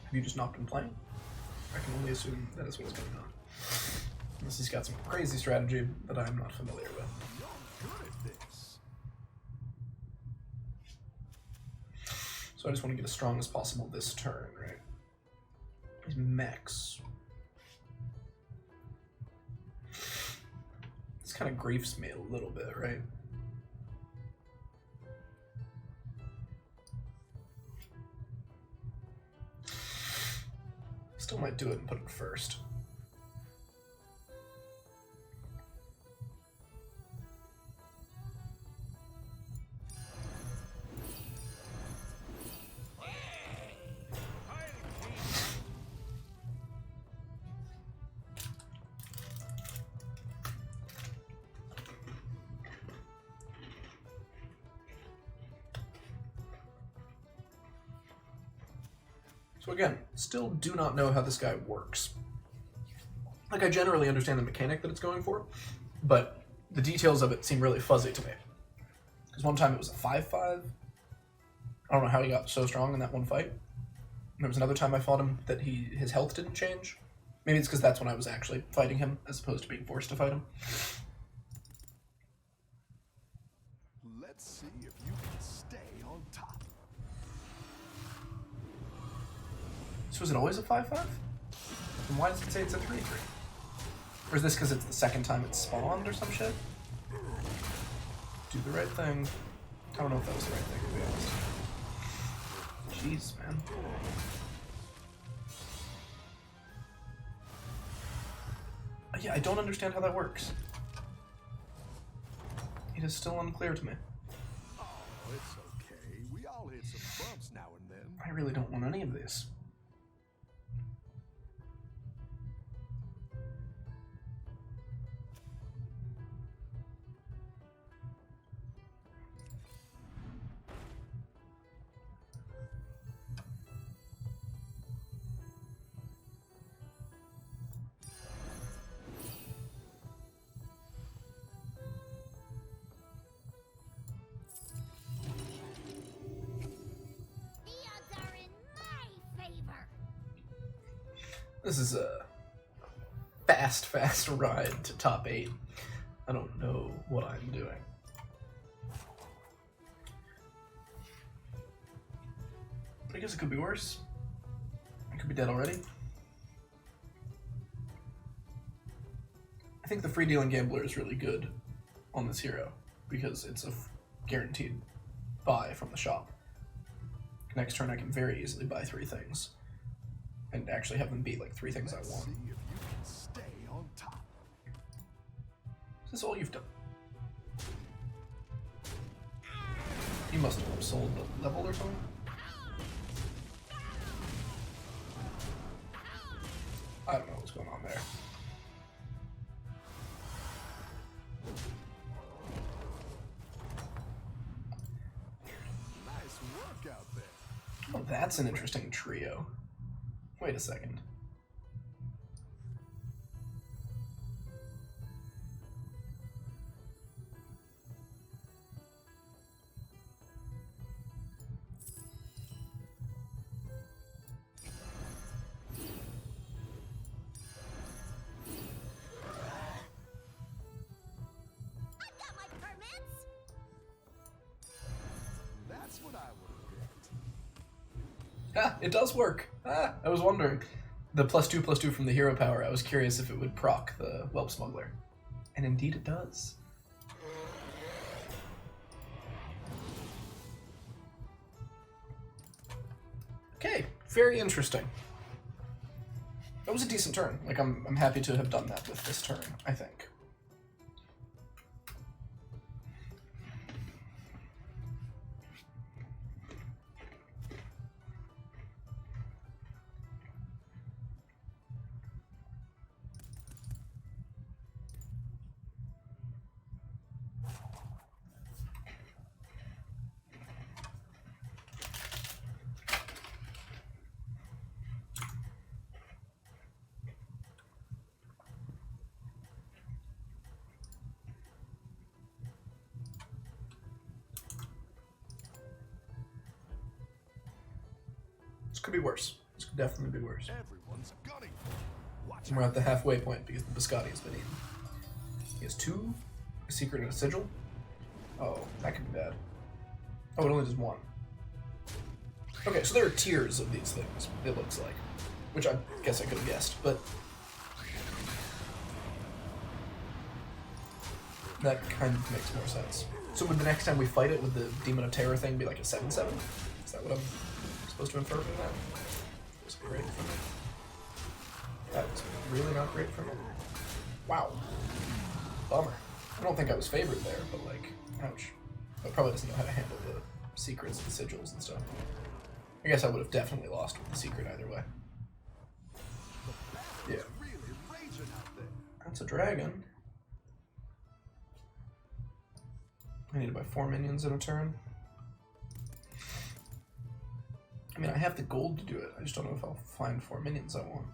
Have you just not been playing? I can only assume that is what's going on. Unless he's got some crazy strategy that I'm not familiar with. You're good at this. So I just want to get as strong as possible this turn, right? These mechs. This kind of griefs me a little bit, right? Still might do it and put it first. So again, still do not know how this guy works. Like, I generally understand the mechanic that it's going for, but the details of it seem really fuzzy to me. Because one time it was a 5-5. I don't know how he got so strong in that one fight. There was another time I fought him that his health didn't change. Maybe it's because that's when I was actually fighting him, as opposed to being forced to fight him. Let's see if you can stay on top. So is it always a 5-5? Then why does it say it's a 3-3? Or is this because it's the second time it's spawned or some shit? Do the right thing. I don't know if that was the right thing, to be honest. Jeez, man. Yeah, I don't understand how that works. It is still unclear to me. Oh, it's okay. We all hit some bumps now and then. I really don't want any of this. This is a fast ride to top 8. I don't know what I'm doing. But I guess it could be worse. I could be dead already. I think the free dealing gambler is really good on this hero because it's a guaranteed buy from the shop. Next turn I can very easily buy 3 things. And actually have them beat like 3 things I want. See if you can stay on top. Is this all you've done? You must have sold the level or something? I don't know what's going on there. Nice work out there. Oh, that's an interesting trio. Wait a second. That's what I would have picked. Ah, it does work. Ah, I was wondering. The +2/+2 from the hero power, I was curious if it would proc the Whelp Smuggler. And indeed it does. Okay, very interesting. That was a decent turn. Like, I'm happy to have done that with this turn, I think. This could be worse. This could definitely be worse. Everyone's gunning. Watch And we're at the halfway point because the biscotti has been eaten. He has 2, a secret and a sigil. Oh, that could be bad. Oh, it only does 1. Okay, so there are tiers of these things, it looks like. Which I guess I could have guessed, but... that kind of makes more sense. So would the next time we fight it, would the Demon of Terror thing be like a 7/7? Is that what I'm supposed to infer from that? It was great for me. That was really not great for me. Wow. Bummer. I don't think I was favored there, but like, ouch. I probably doesn't know how to handle the secrets, the sigils, and stuff. I guess I would have definitely lost with the secret either way. Yeah. really raging out there. That's a dragon. I need to buy 4 minions in a turn. I mean, I have the gold to do it. I just don't know if I'll find 4 minions I want.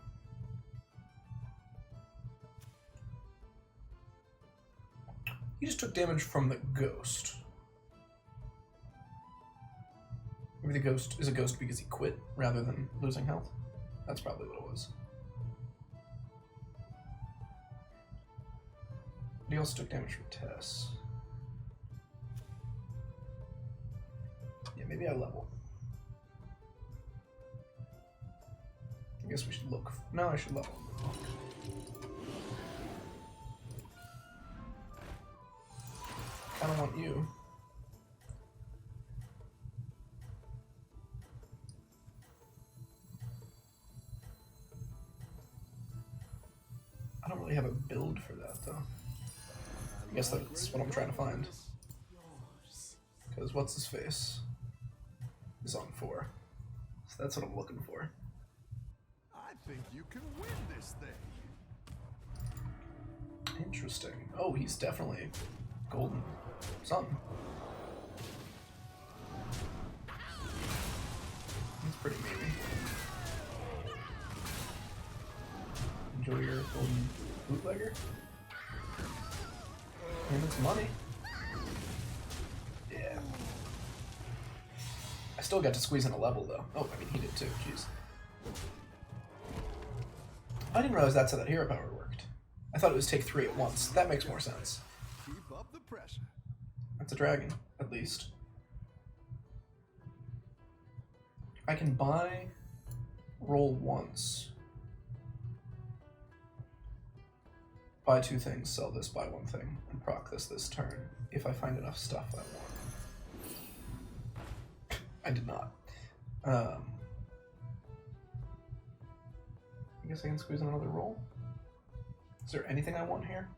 He just took damage from the ghost. Maybe the ghost is a ghost because he quit rather than losing health. That's probably what it was. But he also took damage from Tess. Yeah, maybe I level. I guess we should look. No, I should level. Kinda want you. I don't really have a build for that though. I guess that's what I'm trying to find. Because what's his face is on 4. So that's what I'm looking for. I think you can win this thing. Interesting. Oh, he's definitely golden. Something. That's pretty maybe. Enjoy your golden bootlegger. And it's money. Yeah. I still got to squeeze in a level though. Oh, I mean he did too, jeez. I didn't realize that's how that hero power worked. I thought it was take 3 at once. That makes more sense. Keep up the pressure. That's a dragon, at least. I can buy, roll once. Buy 2 things, sell this, buy 1 thing, and proc this turn, if I find enough stuff I want. I did not. I guess I can squeeze in another roll. Is there anything I want here?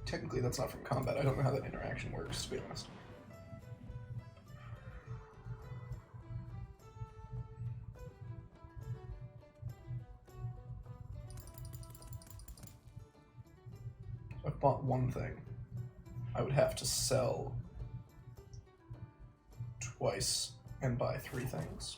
Technically, that's not from combat. I don't know how that interaction works, to be honest. If I bought 1 thing, I would have to sell twice and buy 3 things.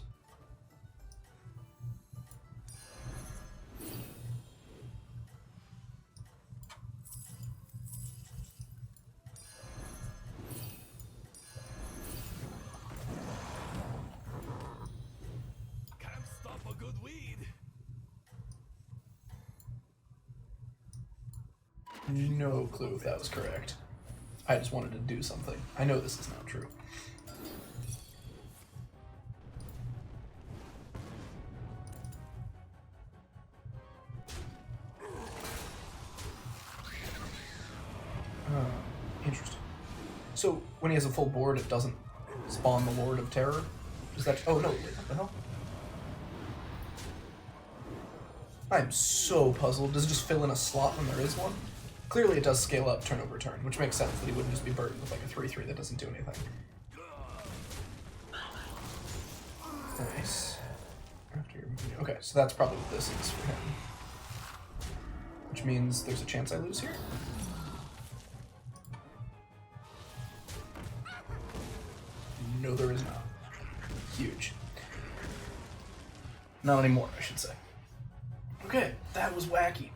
Can't stop a good weed. No clue if that was correct. I just wanted to do something. I know this is not true. Interesting. So when he has a full board, it doesn't spawn the Lord of Terror? Is that? Oh no! Wait, what the hell? I'm so puzzled. Does it just fill in a slot when there is one? Clearly it does scale up turn over turn, which makes sense that he wouldn't just be burdened with like a 3/3 that doesn't do anything. Nice. Okay, so that's probably what this is for him. Which means there's a chance I lose here? No, there is not. Huge. Not anymore, I should say. Okay, that was wacky.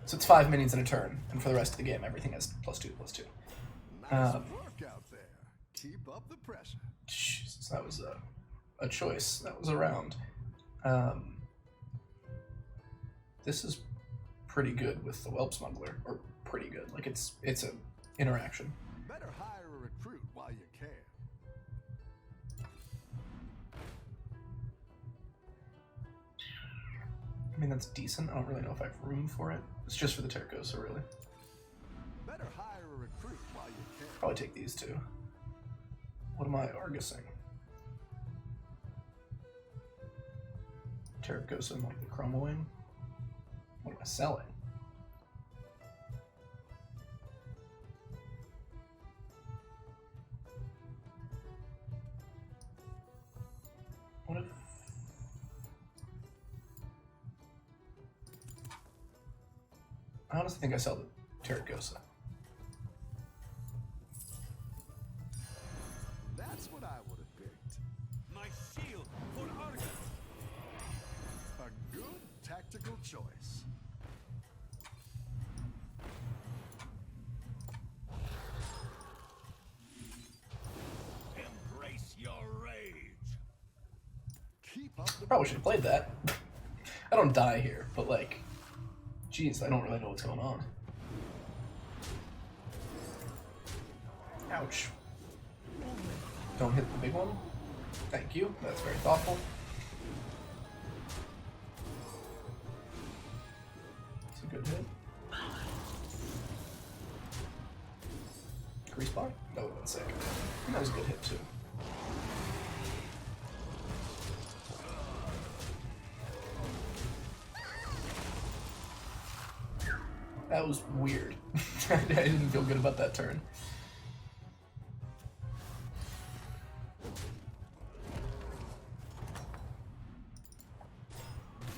So it's 5 minions in a turn, and for the rest of the game, everything has +2/+2. Nice work out there. Keep up the pressure. Jesus, that was a choice. That was a round. This is pretty good with the Whelp Smuggler, or pretty good. Like it's a interaction. Better hire a recruit while you can. I mean, that's decent. I don't really know if I have room for it. It's just for the Terracosa, really. Better hire a recruit while you can. Probably take these 2. What am I argusing? Terracosa and like the Chromowing. What am I selling? What if... I honestly think I sell Terracosa. That's what I would have picked. My shield for Argus. A good tactical choice. Embrace your rage. Keep up the Probably should have played that. I don't die here, but like, geez, I don't really know what's going on. Ouch. Don't hit the big one. Thank you. That's very thoughtful. It's a good hit. Grease bar? That would have been sick. And that was a good hit too. That was weird. I didn't feel good about that turn.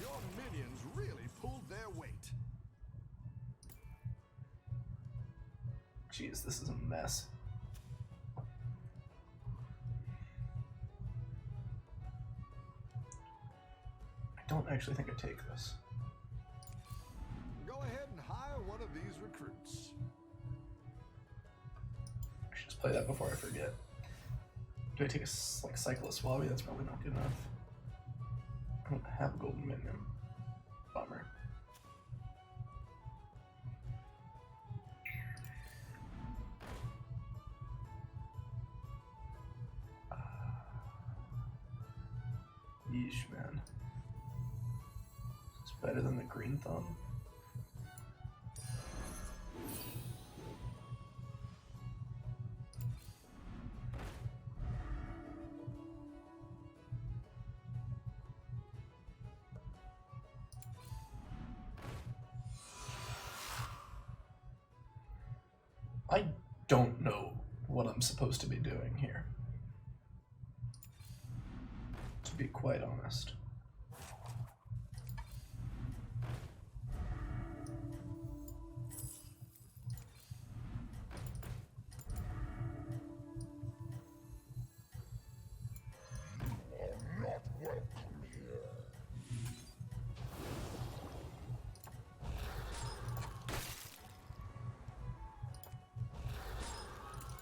Your minions really pulled their weight. Jeez, this is a mess. I don't actually think I take this. Go ahead and hire one of these recruits. I should just play that before I forget. Do I take a like cycle of Swabby? That's probably not good enough. I don't have a golden minion. Bummer. Yeesh, man. It's better than the green thumb. I don't know what I'm supposed to be doing here, to be quite honest.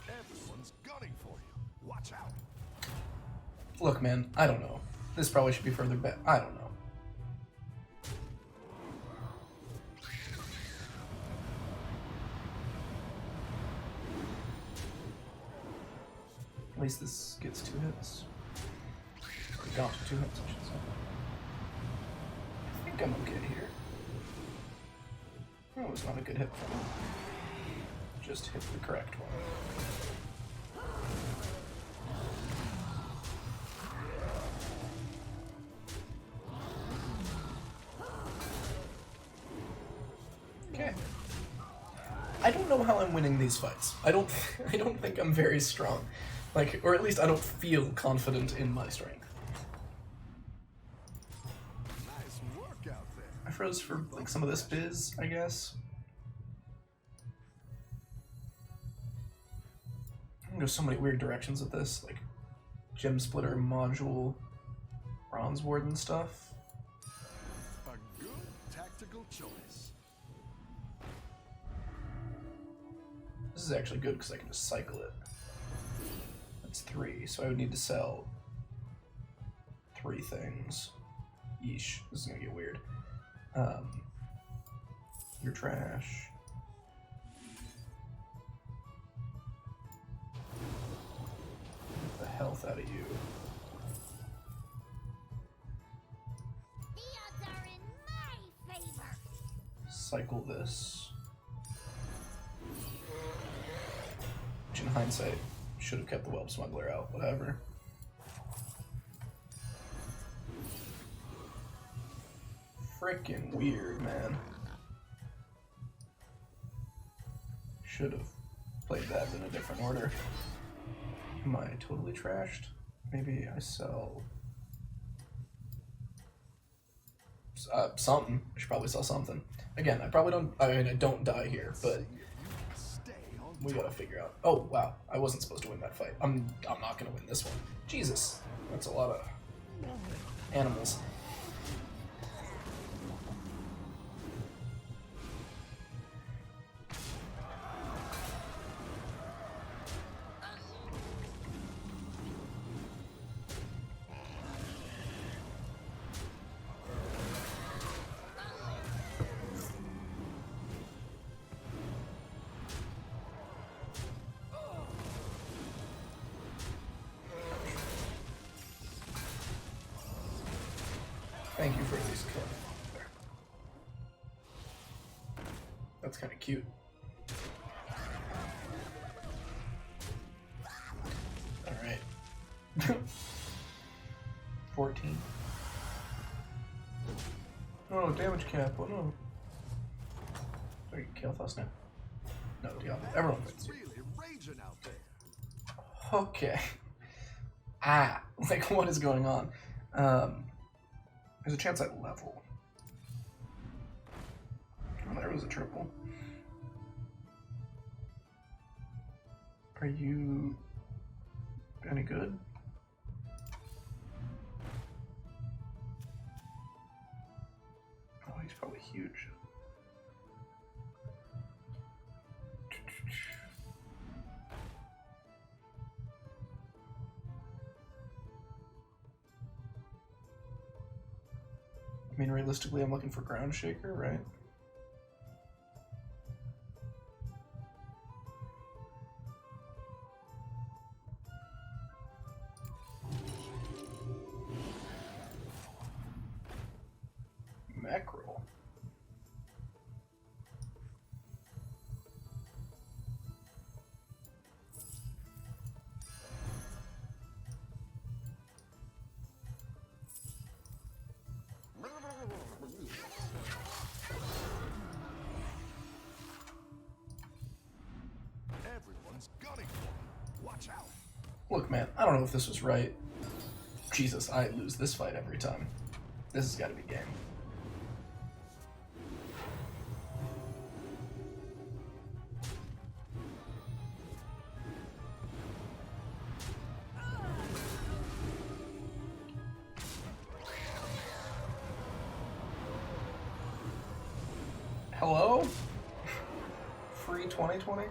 Everyone's gunning for you. Watch out. Look, man, I don't know. This probably should be further back. I don't know. At least this gets 2 hits. Or got to 2 hits, I should say. I think I'm okay here. That was not a good hit for me. Just hit the correct one. Okay. I don't know how I'm winning these fights. I don't think I'm very strong. Like, or at least I don't feel confident in my strength. Nice work out there. I froze for like some of this biz, I guess. I can go so many weird directions with this, like gem splitter, module, bronze warden stuff. A good tactical choice. This is actually good because I can just cycle it. That's 3, so I would need to sell 3 things. Yeesh, this is gonna get weird. You're trash. Get the health out of you. The odds are in my favor. Cycle this. Which in hindsight, should have kept the Whelp Smuggler out, whatever. Frickin' weird, man. Should have played that in a different order. Am I totally trashed? Maybe I sell Something. I should probably sell something. Again, I probably don't. I mean, I don't die here, but we gotta figure out. Oh wow, I wasn't supposed to win that fight. I'm not gonna win this one. Jesus, that's a lot of animals. Thank you for at least killing me there. That's kind of cute. Alright. 14. Oh, damage cap. Oh no. So you can kill us now? No, Diablo. Everyone wins. Really raging out there. Okay. Like what is going on? There's a chance I level. Oh, there was a triple. Are you any good? Oh, he's probably huge. I mean, realistically, I'm looking for Ground Shaker, right? Mackerel. Everyone's gunning for him. Watch out. Look, man, I don't know if this was right. Jesus, I lose this fight every time. This has got to be game. Hello? Free 2020?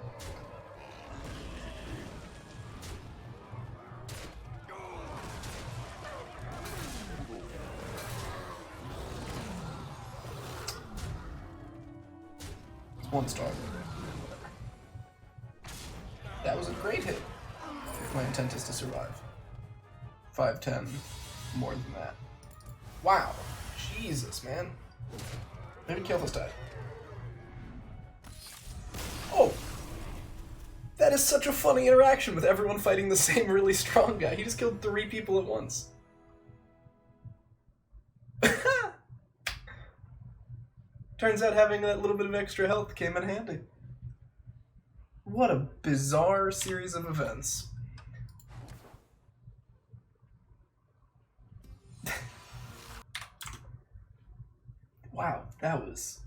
One star. That was a great hit. If my intent is to survive. 510. More than that. Wow. Jesus, man. Maybe Keyleth's died. Oh! That is such a funny interaction with everyone fighting the same really strong guy. He just killed 3 people at once. Turns out having that little bit of extra health came in handy. What a bizarre series of events. Wow, that was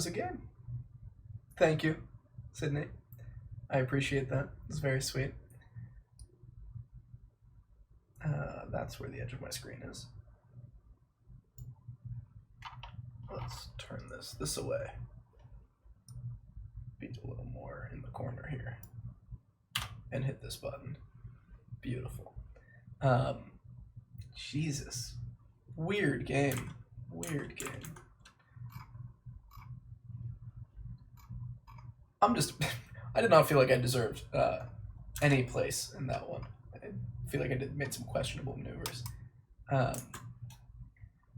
a game. Thank you, Sydney. I appreciate that. It's very sweet. That's where the edge of my screen is. Let's turn this away. Be a little more in the corner here. And hit this button. Beautiful. Jesus. Weird game. Weird game. I did not feel like I deserved any place in that one. I feel like I made some questionable maneuvers.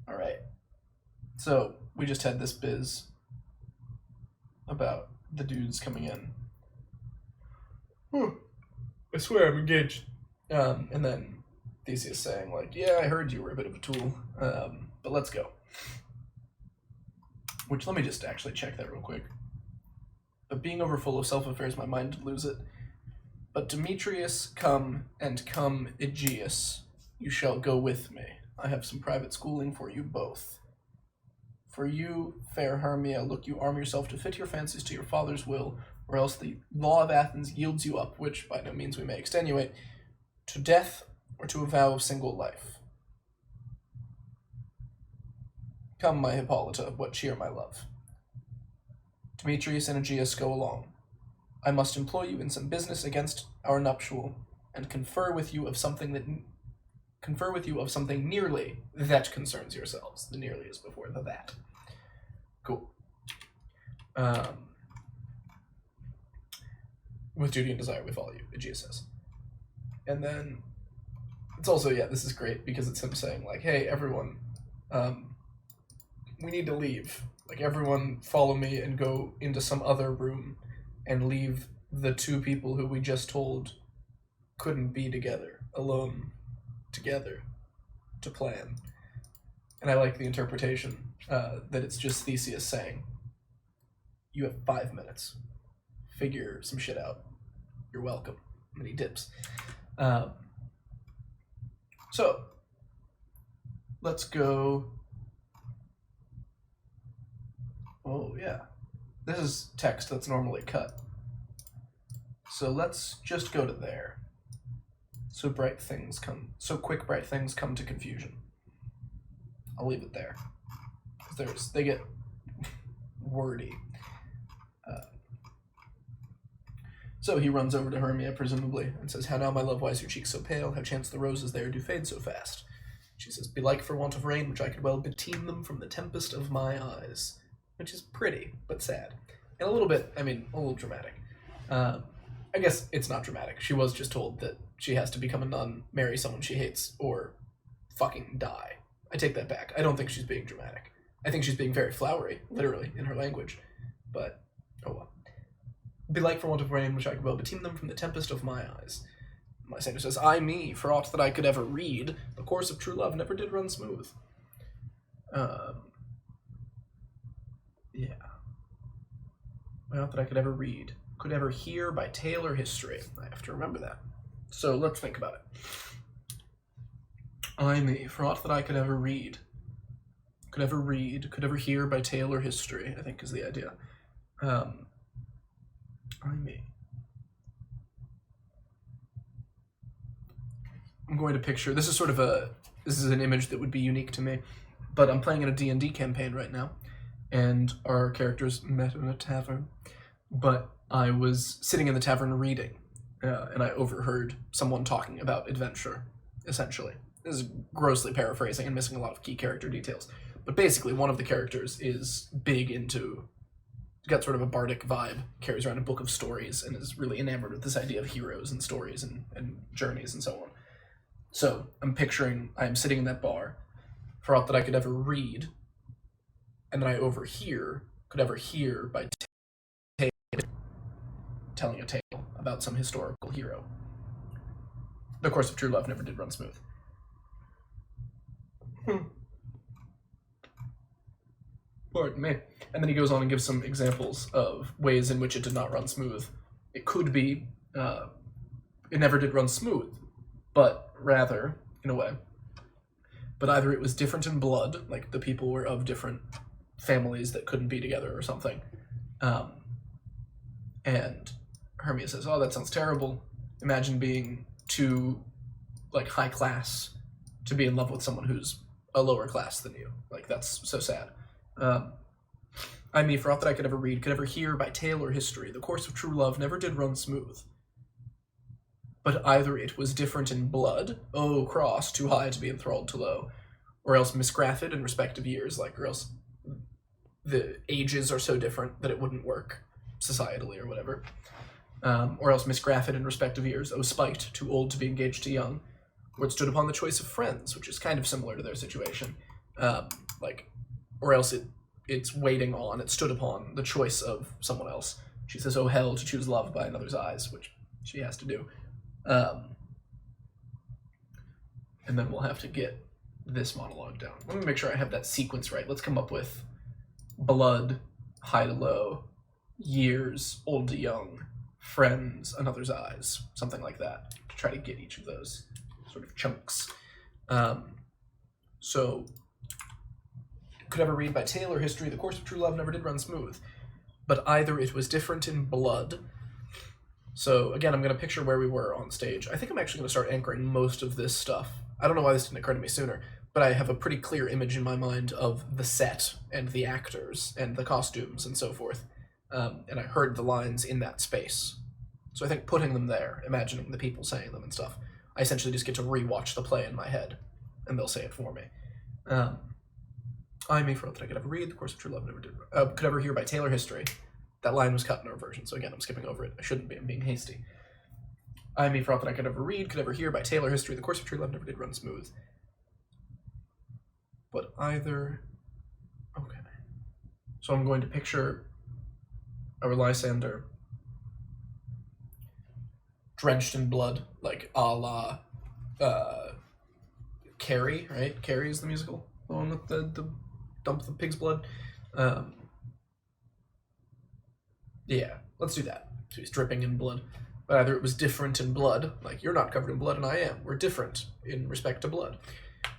Alright. So, we just had this biz about the dudes coming in. I swear I'm engaged. And then Theseus saying, like, yeah, I heard you were a bit of a tool, but let's go. Which, let me just actually check that real quick. But being overfull of self-affairs, my mind did lose it. But Demetrius, come, and come, Aegeus, you shall go with me. I have some private schooling for you both. For you, fair Hermia, look, you arm yourself to fit your fancies to your father's will, or else the law of Athens yields you up, which by no means we may extenuate, to death or to a vow of single life. Come, my Hippolyta, what cheer, my love. Demetrius and Aegeus, go along. I must employ you in some business against our nuptial, and confer with you of something nearly that concerns yourselves. The nearly is before the that. Cool. With duty and desire we follow you, Aegeus says. And then it's also, yeah, this is great because it's him saying, like, hey, everyone, we need to leave. Like, everyone follow me and go into some other room and leave the two people who we just told couldn't be together, alone, together, to plan. And I like the interpretation that it's just Theseus saying, you have 5 minutes. Figure some shit out. You're welcome. And he dips. So, let's go. Oh, yeah. This is text that's normally cut. So let's just go to there. So quick bright things come to confusion. I'll leave it there. They get wordy. So he runs over to Hermia, presumably, and says, how now, my love, why is your cheek so pale? How chance the roses there do fade so fast? She says, belike for want of rain, which I could well beteem them from the tempest of my eyes. Which is pretty, but sad. And a little bit, a little dramatic. I guess it's not dramatic. She was just told that she has to become a nun, marry someone she hates, or fucking die. I take that back. I don't think she's being dramatic. I think she's being very flowery, literally, in her language. But, oh well. Belike for want of rain, which I could well beteem them from the tempest of my eyes. Lysander says, I me, for aught that I could ever read, the course of true love never did run smooth. Yeah. Not that I could ever read. Could ever hear by tale or history. I have to remember that. So let's think about it. I me, for aught that I could ever read. Could ever hear by tale or history, I think is the idea. I me. I'm going to picture, this is an image that would be unique to me, but I'm playing in a D&D campaign right now, and our characters met in a tavern, but I was sitting in the tavern reading, and I overheard someone talking about adventure, essentially. This is grossly paraphrasing and missing a lot of key character details, but basically one of the characters is big into, got sort of a bardic vibe, carries around a book of stories, and is really enamored with this idea of heroes and stories and journeys and so on. So I'm picturing I'm sitting in that bar, for aught that I could ever read, and then I could ever hear by telling a tale about some historical hero. The course of true love never did run smooth. Pardon me. And then he goes on and gives some examples of ways in which it did not run smooth. It could be, it never did run smooth, but rather, in a way. But either it was different in blood, like the people were of different families that couldn't be together or something. And Hermia says, oh, that sounds terrible. Imagine being too, high class to be in love with someone who's a lower class than you. That's so sad. I me, for aught that I could ever read, could ever hear by tale or history, the course of true love never did run smooth. But either it was different in blood, oh, cross, too high to be enthralled to low, or else misgrafted in respective years, or else the ages are so different that it wouldn't work societally or whatever, or else misgrafted in respective years, oh, spiked, too old to be engaged to young, or it stood upon the choice of friends, which is kind of similar to their situation, or else it's waiting on, it stood upon the choice of someone else. She says, oh, hell, to choose love by another's eyes, which she has to do. And then we'll have to get this monologue down. Let me make sure I have that sequence right. Let's come up with blood, high to low, years, old to young, friends, another's eyes, something like that, to try to get each of those sort of chunks. So could ever read by tale or history, the course of true love never did run smooth. But either it was different in blood. So again, I'm going to picture where we were on stage. I think I'm actually going to start anchoring most of this stuff. I don't know why this didn't occur to me sooner, but I have a pretty clear image in my mind of the set and the actors and the costumes and so forth. And I heard the lines in that space. So I think putting them there, imagining the people saying them and stuff, I essentially just get to rewatch the play in my head, and they'll say it for me. I may for all that I could ever read, the course of true love never did. Could ever hear by tale or history. That line was cut in our version, so again, I'm skipping over it. I shouldn't be, I'm being hasty. I may for all that I could ever read, could ever hear by tale or history, the course of true love never did run smooth. But either... Okay. So I'm going to picture our Lysander drenched in blood, like a la Carrie, right? Carrie is the musical, the one with the dump the pig's blood. Yeah, let's do that. So he's dripping in blood. But either it was different in blood, like you're not covered in blood and I am. We're different in respect to blood.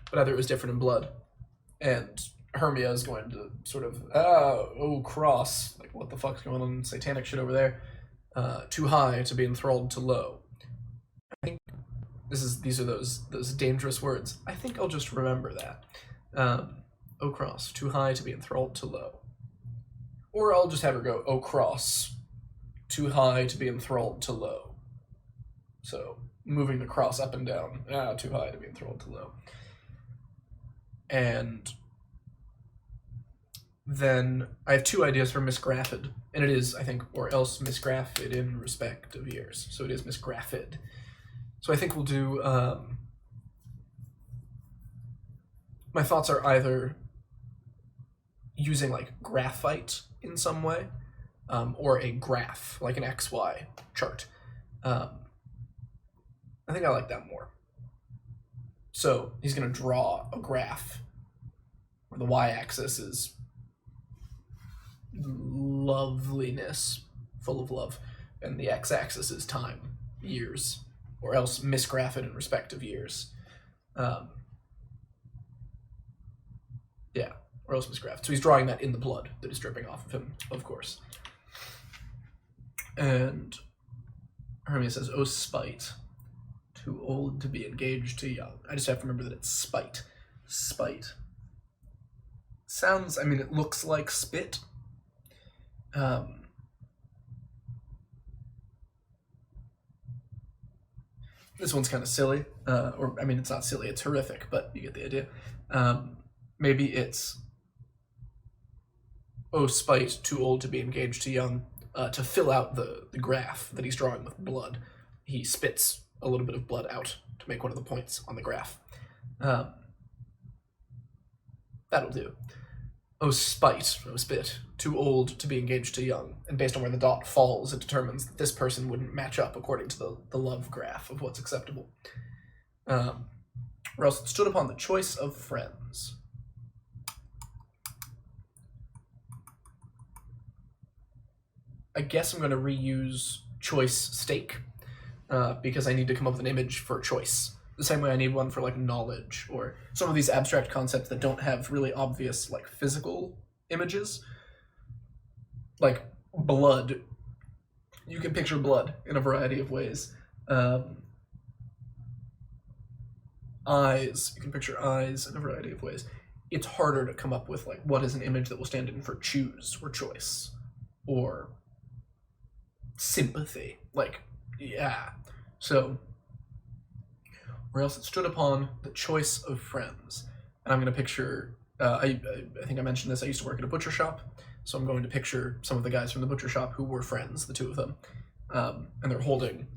But either it was different in blood, and Hermia is going to sort of, oh, cross, like what the fuck's going on, satanic shit over there. Too high to be enthralled to low. I think these are those dangerous words. I think I'll just remember that. Oh cross, too high to be enthralled to low. Or I'll just have her go, oh cross, too high to be enthralled to low. So moving the cross up and down, too high to be enthralled to low. And then I have two ideas for misgraphid, and it is, I think, or else misgraphid in respect of years. So it is misgraphid. So I think we'll do, my thoughts are either using like graphite in some way, or a graph, like an XY chart. I think I like that more. So he's going to draw a graph where the y-axis is loveliness, full of love, and the x-axis is time, years, or else misgraph it in respect of years. Yeah, or else misgraph. So he's drawing that in the blood that is dripping off of him, of course. And Hermia says, oh, spite, too old to be engaged, too young. I just have to remember that it's spite. Spite. Sounds, I mean, it looks like spit. This one's kind of silly, or I mean, it's not silly, it's horrific, but you get the idea. Maybe it's, oh, spite, too old to be engaged, too young, to fill out the graph that he's drawing with blood. He spits a little bit of blood out to make one of the points on the graph. That'll do. Oh, spite, oh, spit, too old to be engaged, too young. And based on where the dot falls, it determines that this person wouldn't match up according to the love graph of what's acceptable. Or else it stood upon the choice of friends. I guess I'm going to reuse choice steak, because I need to come up with an image for choice. The same way I need one for like knowledge or some of these abstract concepts that don't have really obvious like physical images. Like blood. You can picture blood in a variety of ways. Eyes. You can picture eyes in a variety of ways. It's harder to come up with like what is an image that will stand in for choose or choice or sympathy. Like, yeah. So, or else it stood upon the choice of friends. And I'm going to picture, I think I mentioned this, I used to work at a butcher shop, so I'm going to picture some of the guys from the butcher shop who were friends, the two of them, and they're holding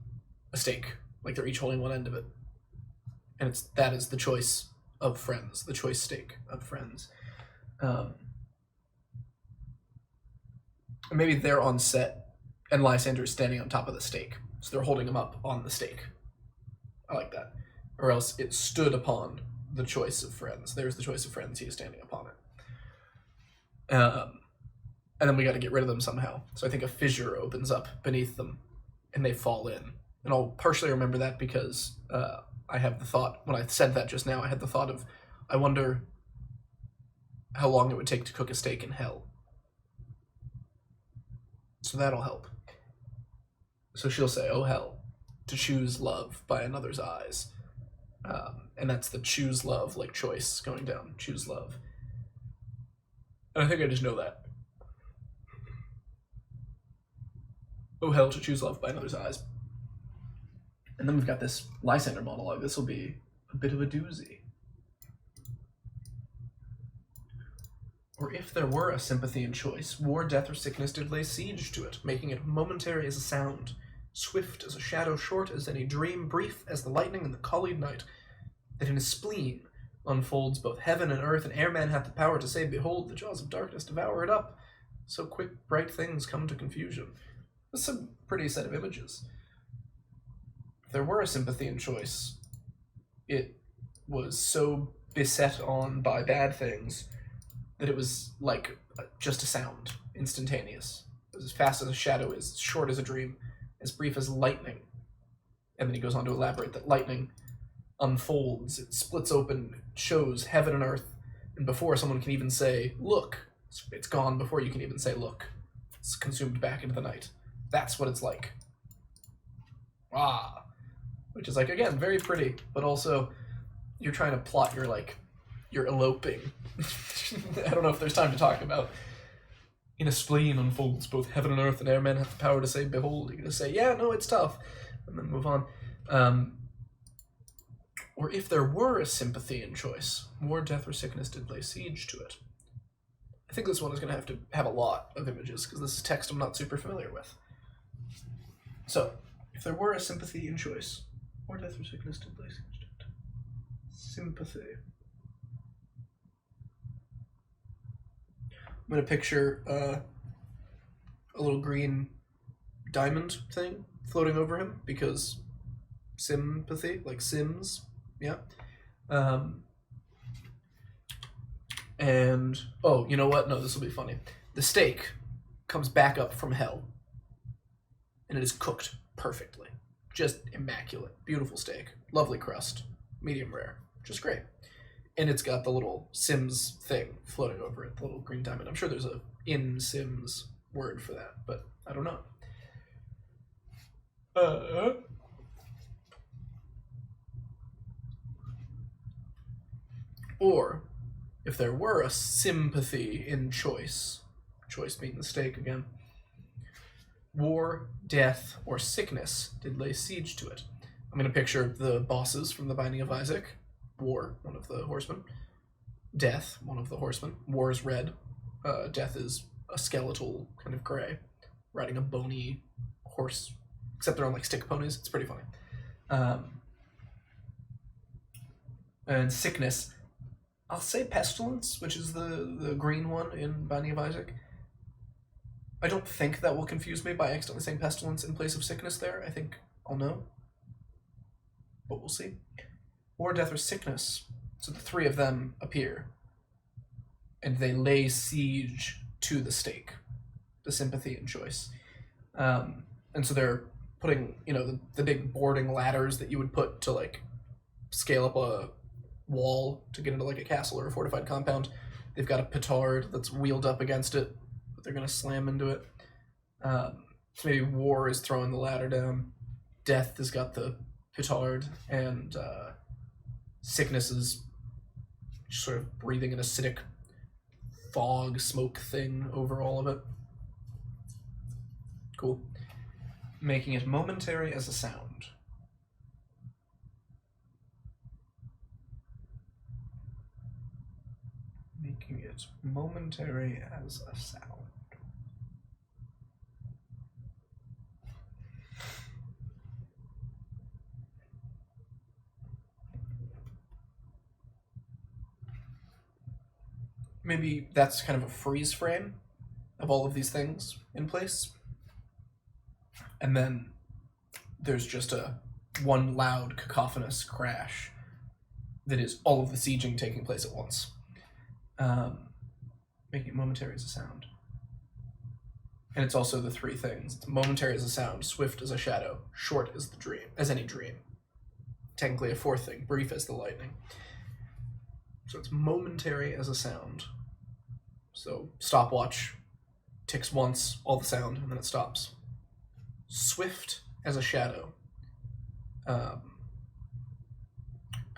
a steak, like they're each holding one end of it. And that is the choice of friends, the choice steak of friends. Maybe they're on set, and Lysander is standing on top of the steak, so they're holding him up on the steak. I like that. Or else it stood upon the choice of friends. There's the choice of friends, he is standing upon it. And then we got to get rid of them somehow. So I think a fissure opens up beneath them, and they fall in. And I'll partially remember that because I have the thought, when I said that just now, I had the thought of, I wonder how long it would take to cook a steak in hell. So that'll help. So she'll say, "Oh hell, to choose love by another's eyes." And that's the choose love, like choice going down. Choose love. And I think I just know that. Oh hell, to choose love by another's eyes. And then we've got this Lysander monologue. This will be a bit of a doozy. Or if there were a sympathy in choice, war, death, or sickness did lay siege to it, making it momentary as a sound, swift as a shadow, short as any dream, brief as the lightning in the collied night, that in his spleen unfolds both heaven and earth, and ere man hath the power to say, "Behold, the jaws of darkness devour it up," so quick bright things come to confusion. That's a pretty set of images. If there were a sympathy in choice, it was so beset on by bad things that it was like just a sound, instantaneous. It was as fast as a shadow is, as short as a dream, as brief as lightning. And then he goes on to elaborate that lightning unfolds, it splits open, shows heaven and earth, and before someone can even say, "Look," it's gone before you can even say, "Look." It's consumed back into the night. That's what it's like. Ah. Which is, like, again, very pretty, but also you're trying to plot you're eloping. I don't know if there's time to talk about. In a spleen unfolds both heaven and earth, and ere men have the power to say, "Behold." You're going to say, "Yeah, no, it's tough," and then move on. Or if there were a sympathy in choice, war, death, or sickness did lay siege to it. I think this one is going to have a lot of images, because this is text I'm not super familiar with. So, if there were a sympathy in choice, war, death, or sickness did lay siege to it. Sympathy. I'm going to picture a little green diamond thing floating over him, because sympathy, like Sims, yeah. And, oh, you know what? No, this will be funny. The steak comes back up from hell, and it is cooked perfectly. Just immaculate. Beautiful steak. Lovely crust. Medium rare. Just great. And it's got the little Sims thing floating over it, the little green diamond. I'm sure there's a in Sims word for that, but I don't know. Or, if there were a sympathy in choice being the steak again, war, death, or sickness did lay siege to it. I'm going to picture the bosses from The Binding of Isaac. War, one of the horsemen. Death, one of the horsemen. War is red. Death is a skeletal kind of gray, riding a bony horse, except they're on like stick ponies. It's pretty funny. And sickness, I'll say pestilence, which is the green one in Binding of Isaac. I don't think that will confuse me by accidentally saying pestilence in place of sickness there. I think I'll know. But we'll see. War, death, or sickness. So the three of them appear. And they lay siege to the stake. The sympathy and choice. And so they're putting, the big boarding ladders that you would put to, like, scale up a wall to get into, like, a castle or a fortified compound. They've got a petard that's wheeled up against it, but they're going to slam into it. So maybe war is throwing the ladder down. Death has got the petard, and sickness is sort of breathing an acidic fog smoke thing over all of it. Cool. Making it momentary as a sound. Making it momentary as a sound. Maybe that's kind of a freeze frame of all of these things in place. And then there's just one loud cacophonous crash that is all of the sieging taking place at once. Making it momentary as a sound. And it's also the three things. It's momentary as a sound, swift as a shadow, short as the dream, as any dream. Technically a fourth thing, brief as the lightning. So it's momentary as a sound, So stopwatch ticks once, all the sound, and then it stops. Swift as a shadow. I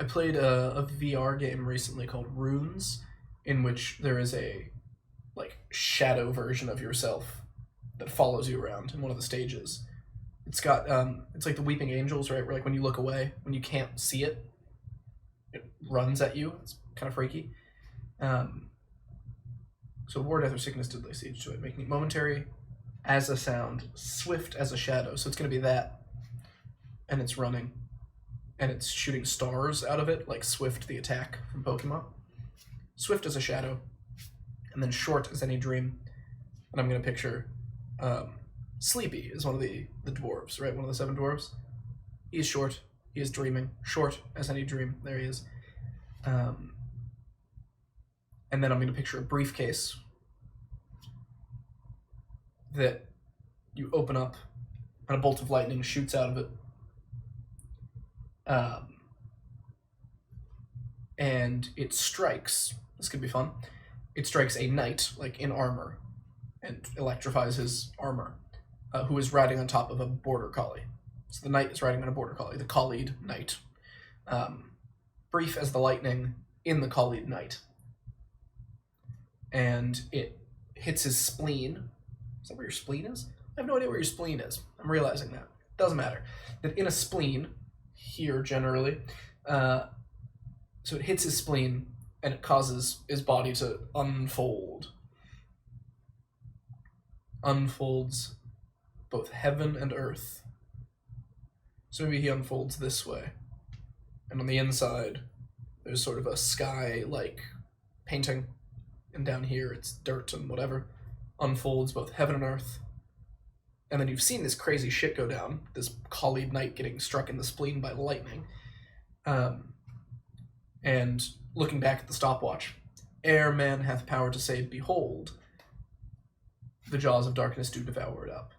played a VR game recently called Runes, in which there is a like shadow version of yourself that follows you around in one of the stages. It's got it's like the Weeping Angels, right? Where like when you look away, when you can't see it, it runs at you. It's kind of freaky. So war, death, or sickness did lay siege to it, making it momentary as a sound, swift as a shadow. So it's going to be that, and it's running, and it's shooting stars out of it, like Swift the attack from Pokemon. Swift as a shadow, and then short as any dream. And I'm going to picture Sleepy is one of the dwarves, right? One of the 7 dwarves. He is short. He is dreaming. Short as any dream. There he is. And then I'm going to picture a briefcase that you open up and a bolt of lightning shoots out of it. And it strikes, this could be fun, it strikes a knight, like in armor, and electrifies his armor, who is riding on top of a border collie. So the knight is riding on a border collie, the collied knight. Brief as the lightning in the collied knight. And it hits his spleen. Is that where your spleen is? I have no idea where your spleen is. I'm realizing that. Doesn't matter. That in a spleen, here generally, so it hits his spleen and it causes his body to unfold. Unfolds both heaven and earth. So maybe he unfolds this way. And on the inside, there's sort of a sky-like painting. And down here, it's dirt and whatever. Unfolds both heaven and earth. And then you've seen this crazy shit go down. This collied knight getting struck in the spleen by lightning. And looking back at the stopwatch, ere man hath power to say, behold, the jaws of darkness do devour it up.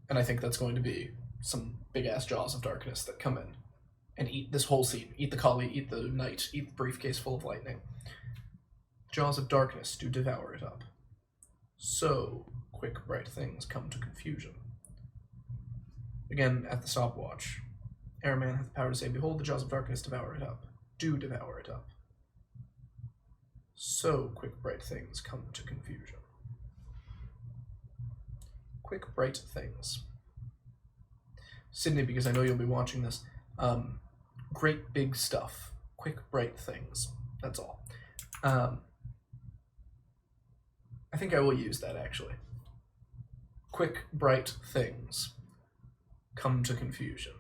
And I think that's going to be some big-ass jaws of darkness that come in and eat this whole scene. Eat the collie, eat the knight, eat the briefcase full of lightning. Jaws of darkness do devour it up. So quick, bright things come to confusion. Again, at the stopwatch, ere man hath the power to say, behold, the jaws of darkness devour it up. Do devour it up. So quick, bright things come to confusion. Quick, bright things. Sydney, because I know you'll be watching this, great big stuff. Quick, bright things. That's all. I think I will use that, actually. Quick, bright things come to confusion.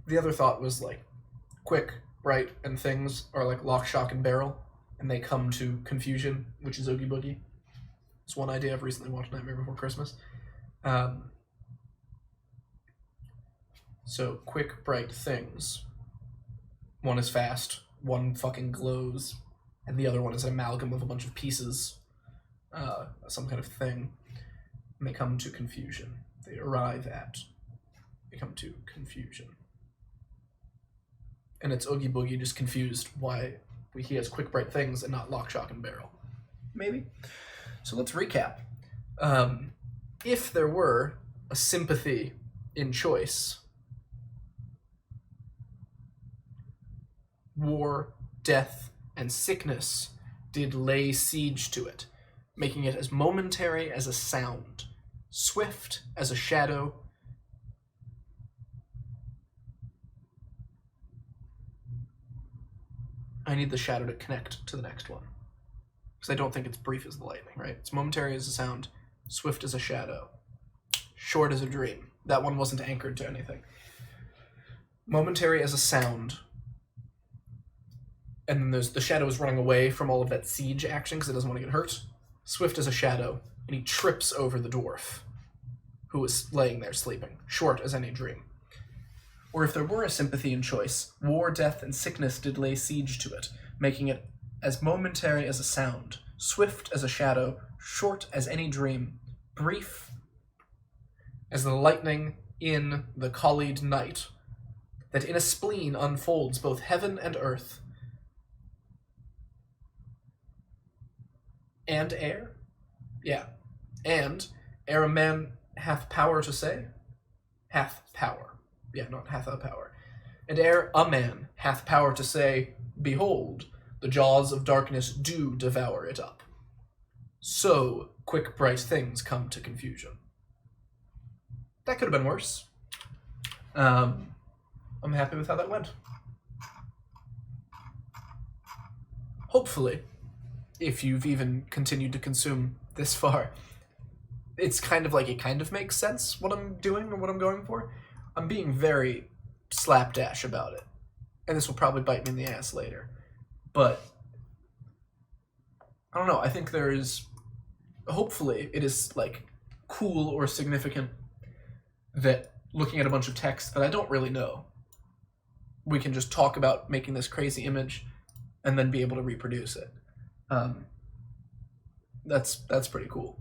The other thought was, like, quick, bright, and things are like lock, shock, and barrel, and they come to confusion, which is Oogie Boogie. It's one idea. I've recently watched Nightmare Before Christmas. So, quick, bright things. One is fast, one fucking glows, and the other one is an amalgam of a bunch of pieces, some kind of thing, and they come to confusion. They come to confusion. And it's Oogie Boogie just confused why he has quick, bright things and not lock, shock, and barrel. Maybe? So let's recap. If there were a sympathy in choice, war, death, and sickness did lay siege to it, making it as momentary as a sound, swift as a shadow, I need the shadow to connect to the next one. Because I don't think it's brief as the lightning, right? It's momentary as a sound, swift as a shadow, short as a dream. That one wasn't anchored to anything. Momentary as a sound. And then there's the shadow is running away from all of that siege action because it doesn't want to get hurt. Swift as a shadow, and he trips over the dwarf, who is laying there sleeping, short as any dream. Or if there were a sympathy in choice, war, death, and sickness did lay siege to it, making it as momentary as a sound, swift as a shadow, short as any dream, brief as the lightning in the collied night, that in a spleen unfolds both heaven and earth, and air? Yeah. And ere a man hath power to say? Hath power. Yeah, not hath a power. And ere a man hath power to say, behold, the jaws of darkness do devour it up. So quick bright things come to confusion. That could have been worse. I'm happy with how that went. Hopefully, if you've even continued to consume this far, it's kind of like it kind of makes sense what I'm doing or what I'm going for. I'm being very slapdash about it, and this will probably bite me in the ass later. But I don't know. I think there is. Hopefully, it is like cool or significant that looking at a bunch of text that I don't really know, we can just talk about making this crazy image, and then be able to reproduce it. That's pretty cool.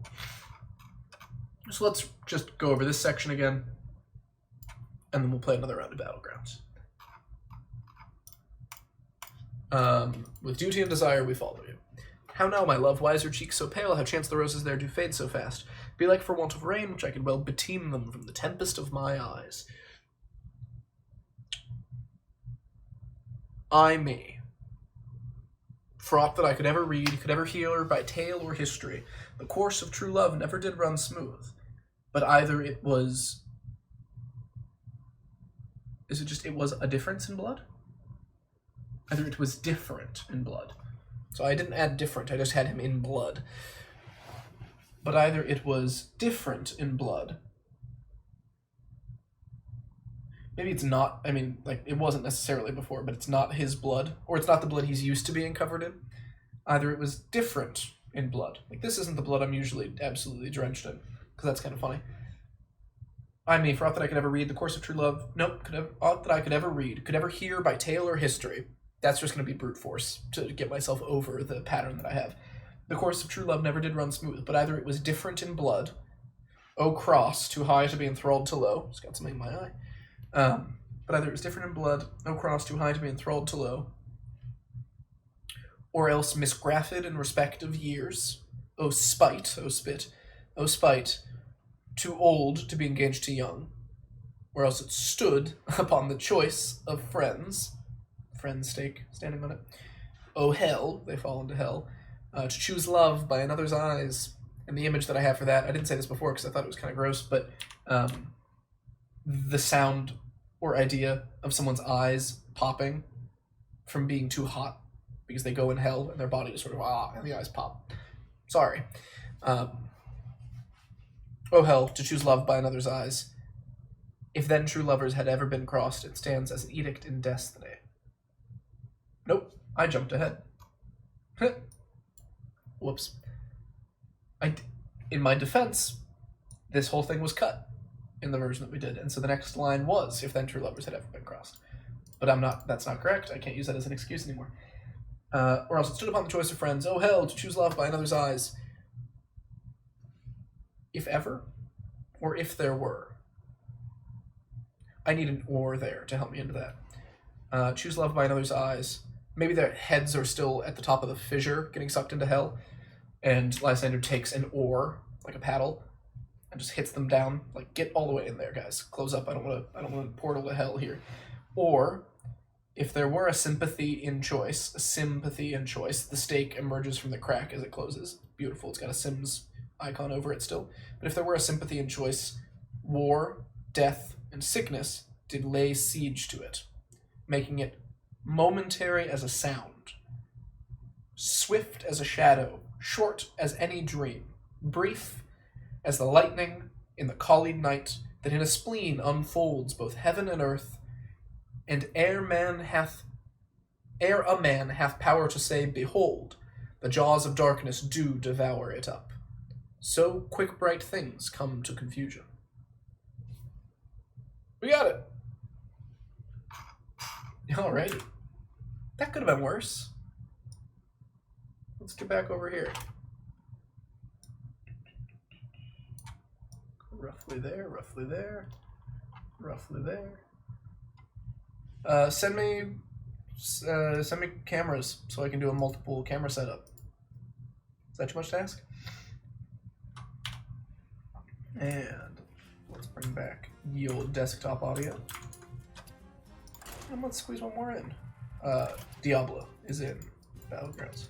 So let's just go over this section again, and then we'll play another round of Battlegrounds. With duty and desire we follow you. How now, my love, why is your cheek so pale? How chance the roses there do fade so fast? Be like for want of rain, which I could well beteem them from the tempest of my eyes. I me, fraught that I could ever read, could ever hear by tale or history, the course of true love never did run smooth. But either it was... it was a difference in blood? Either it was different in blood. So I didn't add different, I just had him in blood. But either it was different in blood. Maybe it's not, I mean, like, it wasn't necessarily before, but it's not his blood, or it's not the blood he's used to being covered in. Either it was different in blood. Like, this isn't the blood I'm usually absolutely drenched in, because that's kind of funny. I me, for aught that I could ever read, the course of true love, nope, aught that I could ever read, could ever hear by tale or history. That's just going to be brute force to get myself over the pattern that I have. The course of true love never did run smooth, but either it was different in blood, O cross, too high to be enthralled to low, it's got something in my eye, but either it was different in blood, O cross, too high to be enthralled to low, or else misgrafted in respect of years, O spite, O spit, O spite, too old to be engaged to young, or else it stood upon the choice of friends stake standing on it. Oh hell, they fall into hell, to choose love by another's eyes. And the image that I have for that, I didn't say this before because I thought it was kind of gross, but the sound or idea of someone's eyes popping from being too hot because they go in hell and their body just sort of and the eyes pop. Sorry. Oh hell, to choose love by another's eyes. If then true lovers had ever been crossed, it stands as an edict in destiny. Nope, I jumped ahead. Whoops. In my defense, this whole thing was cut in the version that we did, and so the next line was, if then true lovers had ever been crossed. But that's not correct, I can't use that as an excuse anymore. Or else it stood upon the choice of friends, oh hell, to choose love by another's eyes. If ever, or if there were. I need an or there to help me into that. Choose love by another's eyes. Maybe their heads are still at the top of the fissure, getting sucked into hell, and Lysander takes an oar, like a paddle, and just hits them down. Like, get all the way in there, guys. Close up. I don't want to portal to hell here. Or, if there were a sympathy in choice, the stake emerges from the crack as it closes. Beautiful. It's got a Sims icon over it still. But if there were a sympathy in choice, war, death, and sickness did lay siege to it, making it momentary as a sound, swift as a shadow, short as any dream, brief as the lightning in the collied night that in a spleen unfolds both heaven and earth, and ere a man hath power to say, behold, the jaws of darkness do devour it up. So quick bright things come to confusion. We got it. Alrighty. That could have been worse. Let's get back over here. Roughly there, roughly there, roughly there. Send me cameras so I can do a multiple camera setup. Is that too much to ask? And let's bring back yield desktop audio. And let's squeeze one more in. Diablo is in Battlegrounds.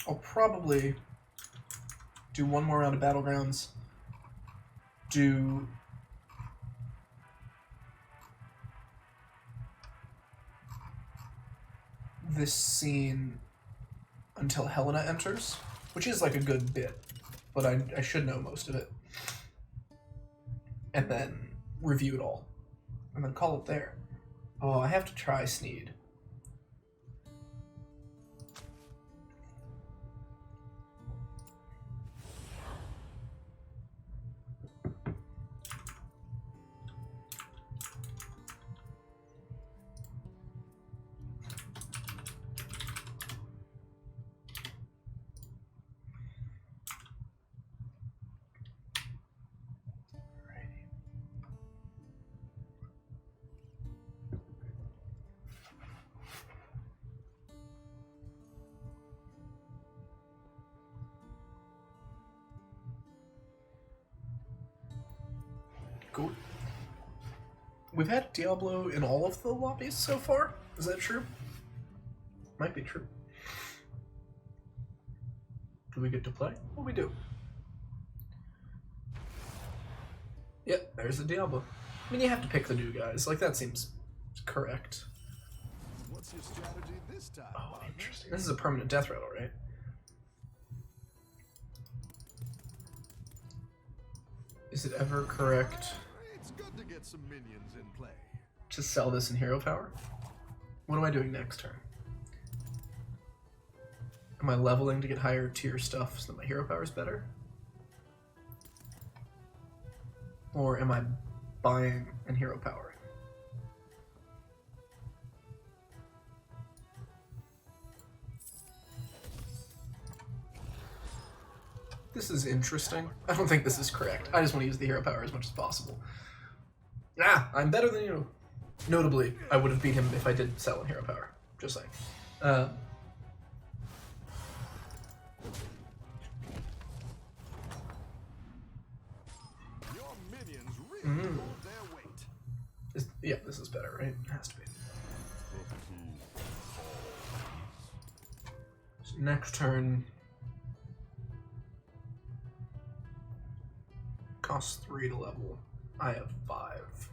I'll probably do one more round of Battlegrounds. Do this scene until Helena enters, which is like a good bit, but I should know most of it. And then review it all. And then call it there. Oh, I have to try Sneed. Cool. We've had Diablo in all of the lobbies so far. Is that true? Might be true. Do we get to play? Well, we do. Yep, there's the Diablo. I mean, you have to pick the new guys. Like, that seems correct. What's your strategy this time? Oh, interesting. This is a permanent death rattle, right? Is it ever correct It's good to get some minions in play. to sell this in hero power? What am I doing next turn? Am I leveling to get higher tier stuff so that my hero power is better? Or am I buying and hero powering? This is interesting. I don't think this is correct. I just want to use the hero power as much as possible. Ah, I'm better than you. Notably, I would have beat him if I did sell in hero power. Just saying. Your minions really hold their weight. Yeah, this is better, right? It has to be. So next turn. Costs 3 to level. I have 5.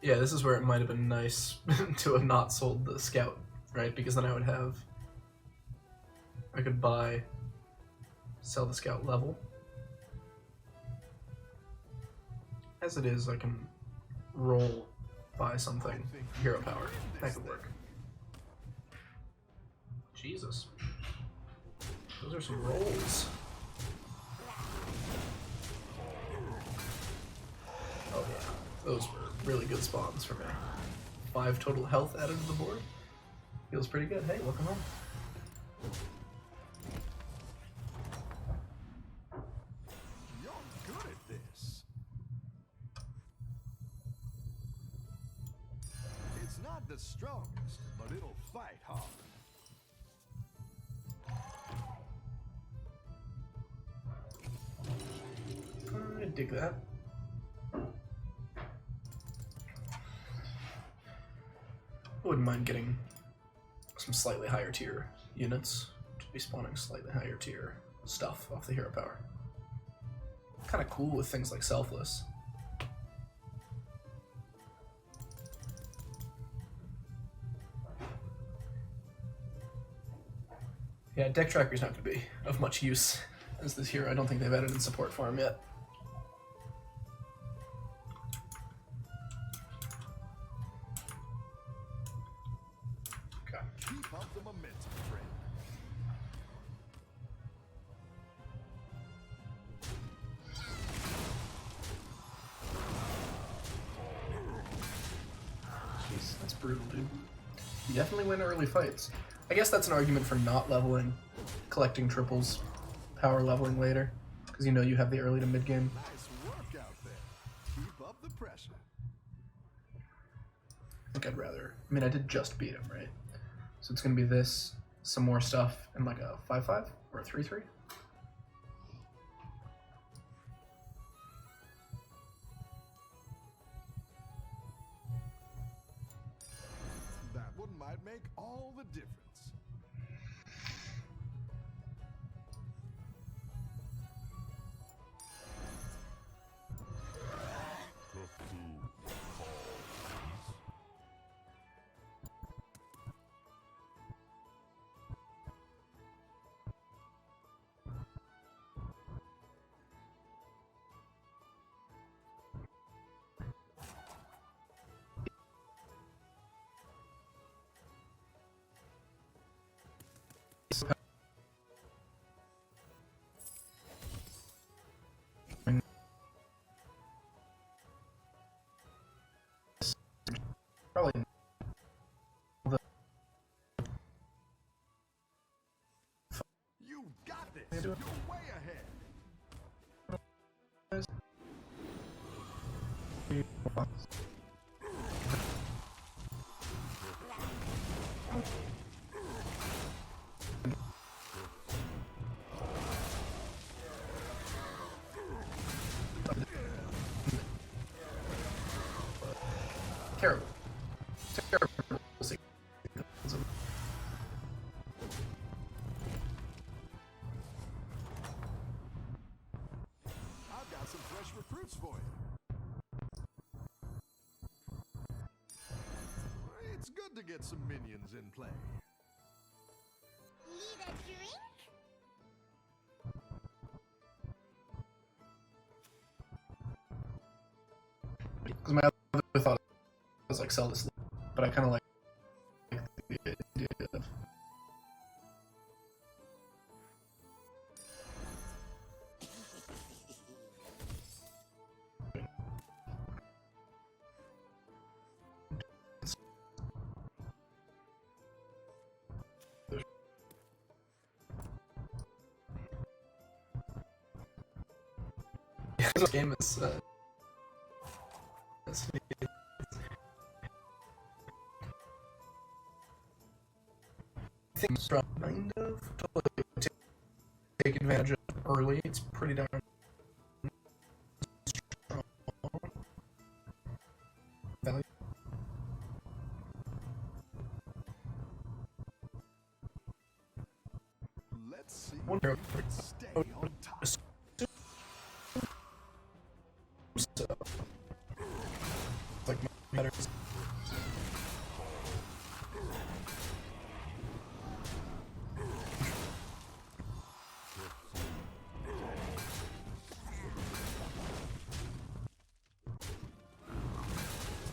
Yeah, this is where it might have been nice to have not sold the scout, right? Because then I could buy, sell the scout level. As it is, I can roll, buy something, hero power. That could work. Jesus. Those are some rolls. Oh yeah, those were really good spawns for me. 5 total health added to the board. Feels pretty good. Hey, welcome home. You're good at this. It's not the strongest, but it'll fight hard. I dig that. I wouldn't mind getting some slightly higher tier units to be spawning slightly higher tier stuff off the hero power. Kind of cool with things like Selfless. Yeah, deck tracker's not going to be of much use as this hero. I don't think they've added in support for him yet. Keep up the momentum, friend. Jeez. That's brutal, dude. You definitely win early fights. I guess that's an argument for not leveling, collecting triples, power leveling later, because you know you have the early to mid game. Nice work out there. Keep up the pressure. I think I'd rather. I mean, I did just beat him, right? So it's gonna be this, some more stuff, and like a 5-5 or a 3-3. That one might make all the difference. Probably. You got this. You're way ahead. Terrible. Terrible. I've got some fresh recruits for you. It's good to get some minions in play. Need a drink? Because my other thought was like sell this, but I kind of like the idea of this game is I think it's strong kind of to like, take advantage of early. It's pretty darn strong. Value. Let's see Wonder if you can stay on top. So, like better.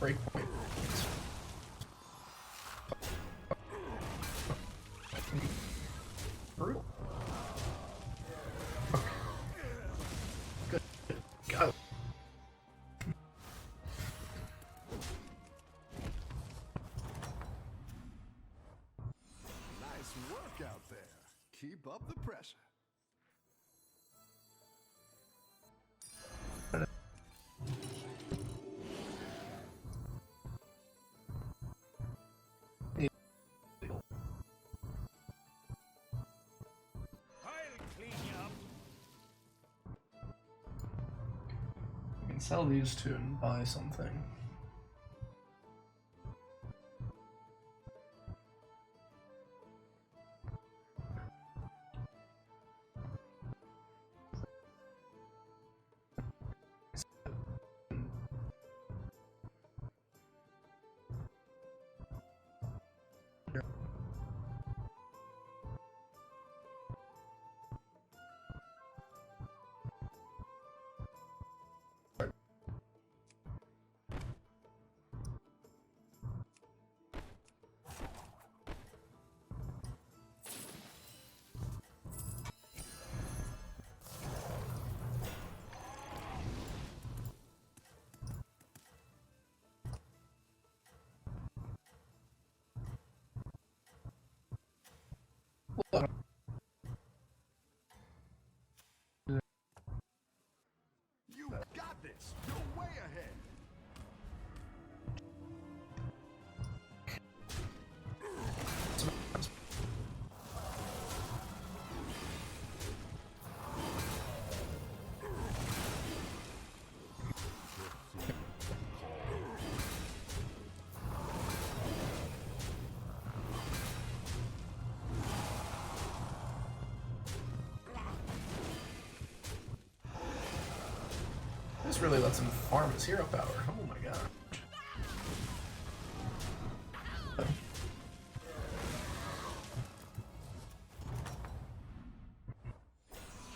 Breakpoint. Brutal. Good. Go. Nice work out there. Keep up the pressure. I'll clean you up. You can sell these two and buy something. You got this. You're way ahead. This really lets him farm his hero power. Oh my god.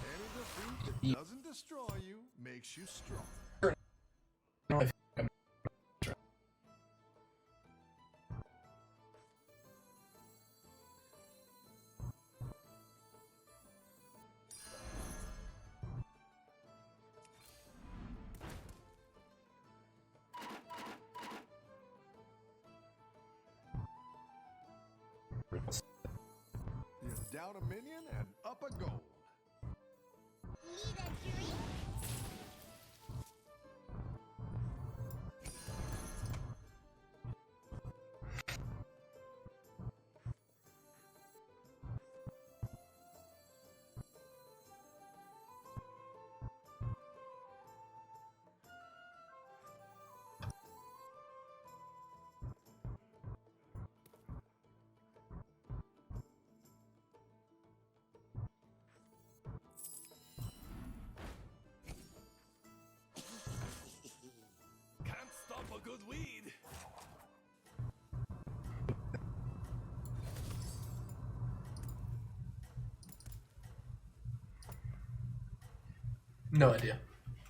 Any defeat that doesn't destroy you makes you strong. No, I think I'm- You're down a minion and up a gold. Need a drink? Can't stop a good weed. No idea.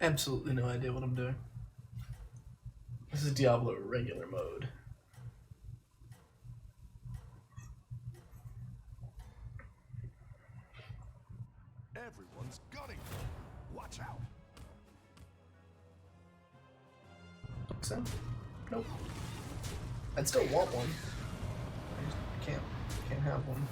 Absolutely no idea what I'm doing. This is Diablo regular mode. Everyone's gunning. Watch out. So, nope. I'd still want one. I just can't have one.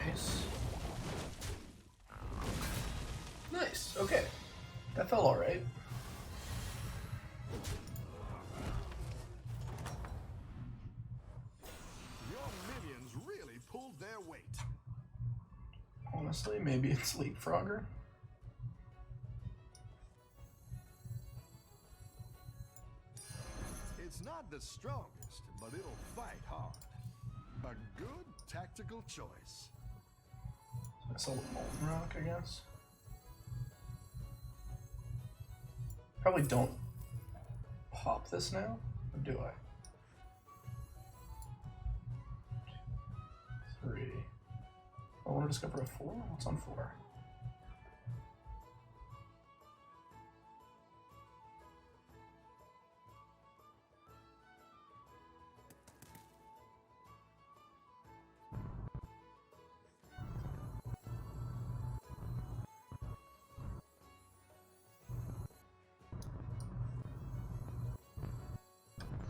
Nice. Nice. Okay. That felt alright. Your minions really pulled their weight. Honestly, maybe it's Leapfrogger. It's not the strongest, but it'll fight hard. A good tactical choice. That's a Molten Rock, I guess. Probably don't pop this now, or do I? 3. I want to discover a 4? What's on 4?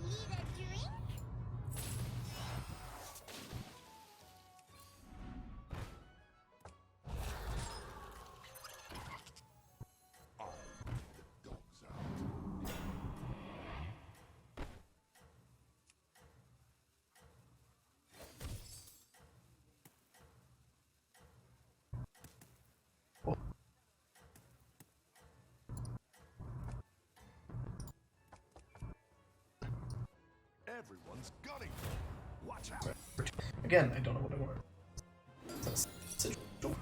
Need a drink? Dogs out. Everyone's gunning. Watch out. Again, I don't know what I want. That's- See. No.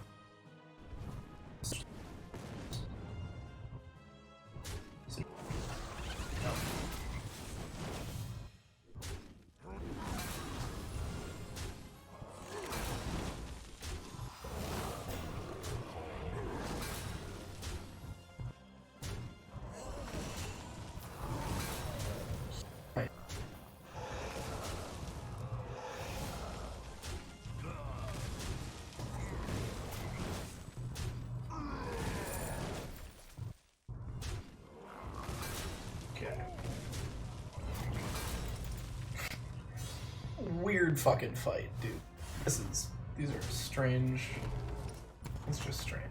Right. Okay. Weird fucking fight, dude. These are strange. It's just strange.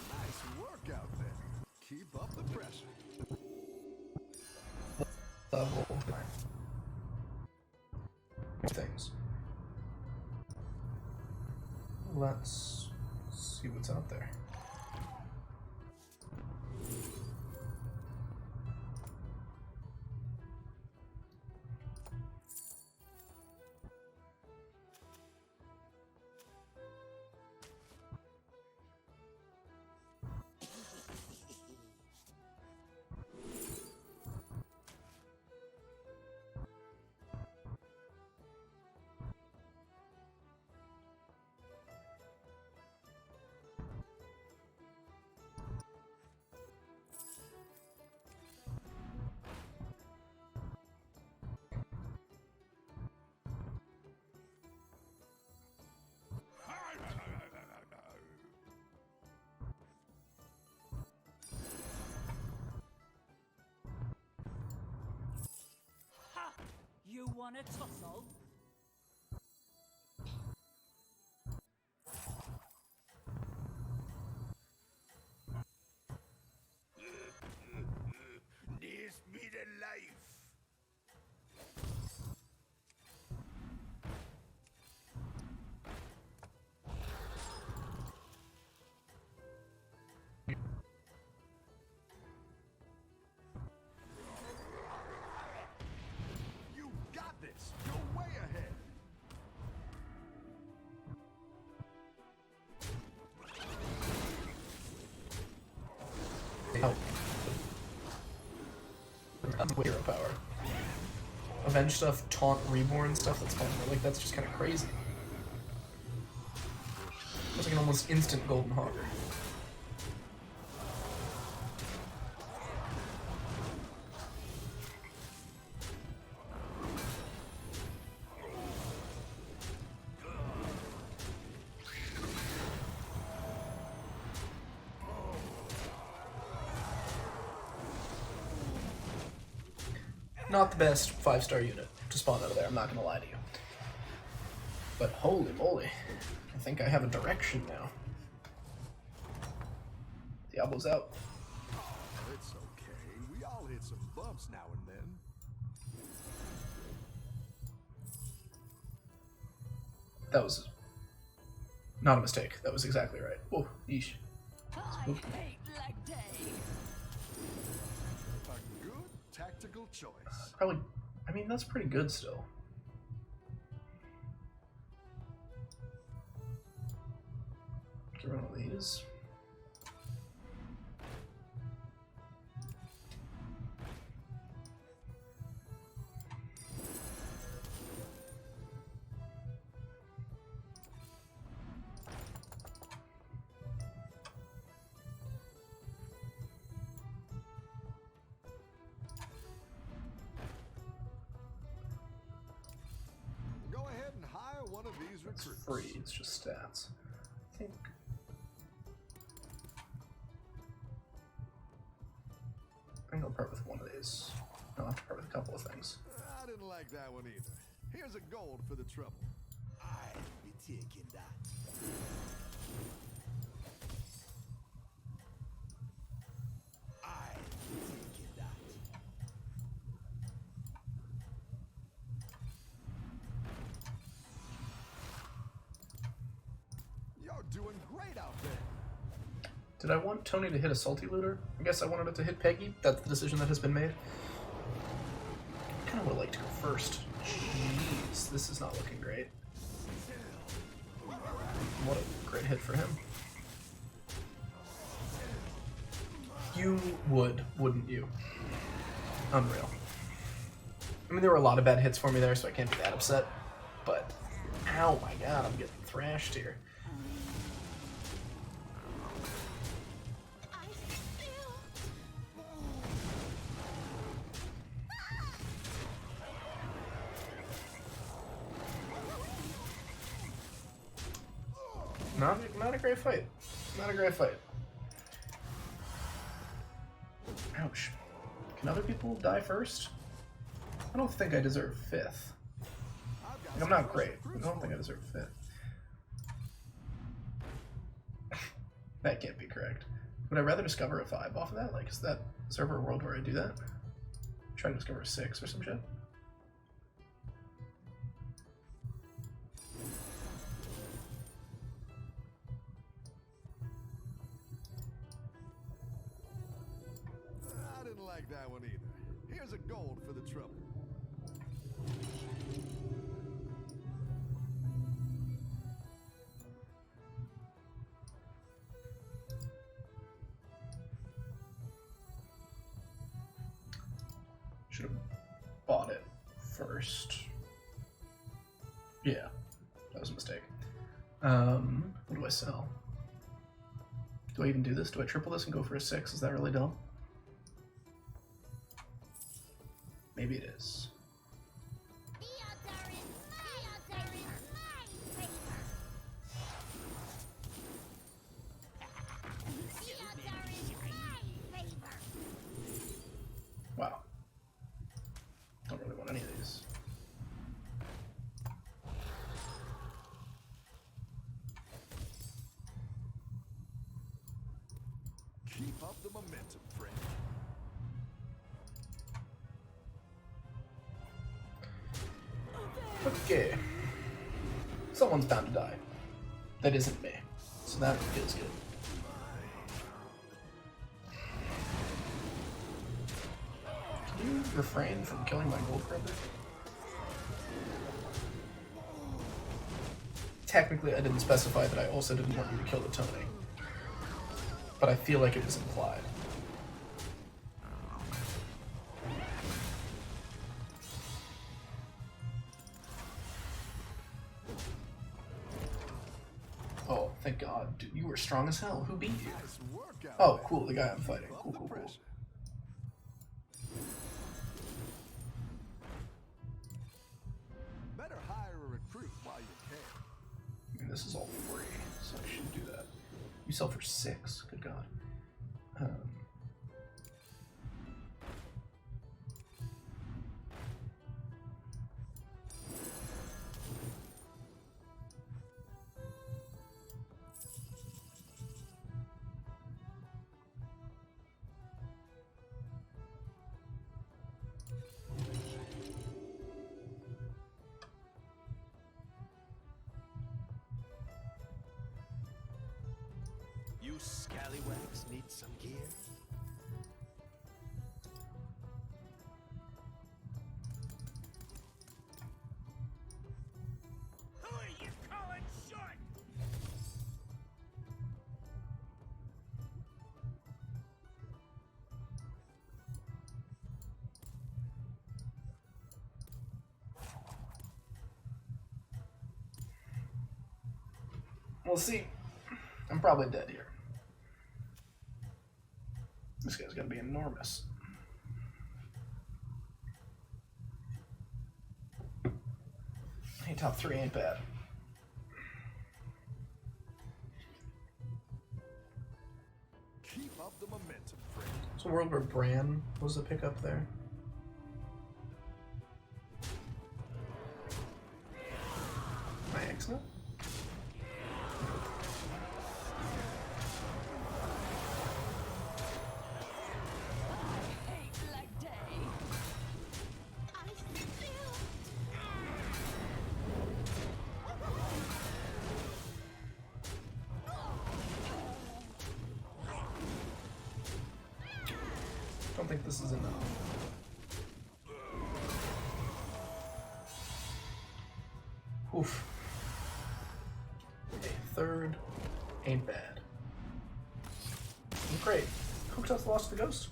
Nice work out there. Keep up the pressure. Level things. Let's see what's out there. Ha! You want a tussle? This be the life. You got this. You're way ahead. Oh. Hero power. Avenge stuff, taunt, reborn stuff, that's kind of like, that's just kind of crazy. It's like an almost instant golden hawk. Not the best 5-star unit to spawn out of there, I'm not gonna lie to you. But holy moly, I think I have a direction now. Diablo's out. It's okay. We all hit some bumps now and then. That was not a mistake, that was exactly right. Oh, yeesh. I hate leg day. A good tactical choice. Probably, I mean, that's pretty good still. Get rid of these. Go ahead and hire one of these It's recruits. free, it's just stats. I think. I'll part with one of these. I'll have to part with a couple of things. I didn't like that one either. Here's a gold for the trouble. I'll be taking that. I'll be taking that. You're doing great out there. Did I want Tony to hit a salty looter? I guess I wanted it to hit Peggy. That's the decision that has been made. I kind of would like to go first. Jeez, this is not looking great. What a great hit for him. You would, wouldn't you? Unreal. I mean, there were a lot of bad hits for me there, so I can't be that upset. But, oh my god, I'm getting thrashed here. I feel. Not a great fight. Not a great fight. Ouch. Can other people die first? I don't think I deserve 5th. Like, I'm not great, but I don't think I deserve 5th. That can't be correct. Would I rather discover a 5 off of that? Like, is there ever a world where I do that? Try to discover a 6 or some shit? I didn't like that one either. Here's a gold for the trouble. Should have bought it first. Yeah, that was a mistake. What do I sell? Do I even do this? Do I triple this and go for a 6? Is that really dumb? Maybe it is. The odds are in my favor. The odds are in my favor. Wow. Don't really want any of these. Keep up the momentum, friend. Okay. Someone's bound to die. That isn't me. So that feels good. Can you refrain from killing my gold brother? Technically, I didn't specify that I also didn't want you to kill the Tony. But I feel like it was implied. Oh, thank God. Dude, you were strong as hell. Who beat you? Nice work out Oh, there. cool. The guy I'm fighting. Love Cool, the cool, cool. pressure. Better hire a recruit while you can. I mean, this is all free, so I should do that. You sell for 6. Good God. You scallywags need some gear? Who are you calling short? We'll see. I'm probably dead here. This guy's gonna be enormous. Hey, top 3 ain't bad. Keep up the momentum, friend. It's a world where Bran was a pickup there. Am I excellent? Hate like day. I feel. Don't think this is enough. Oof. Okay, 3rd ain't bad. Great. Cooktough lost to the ghost.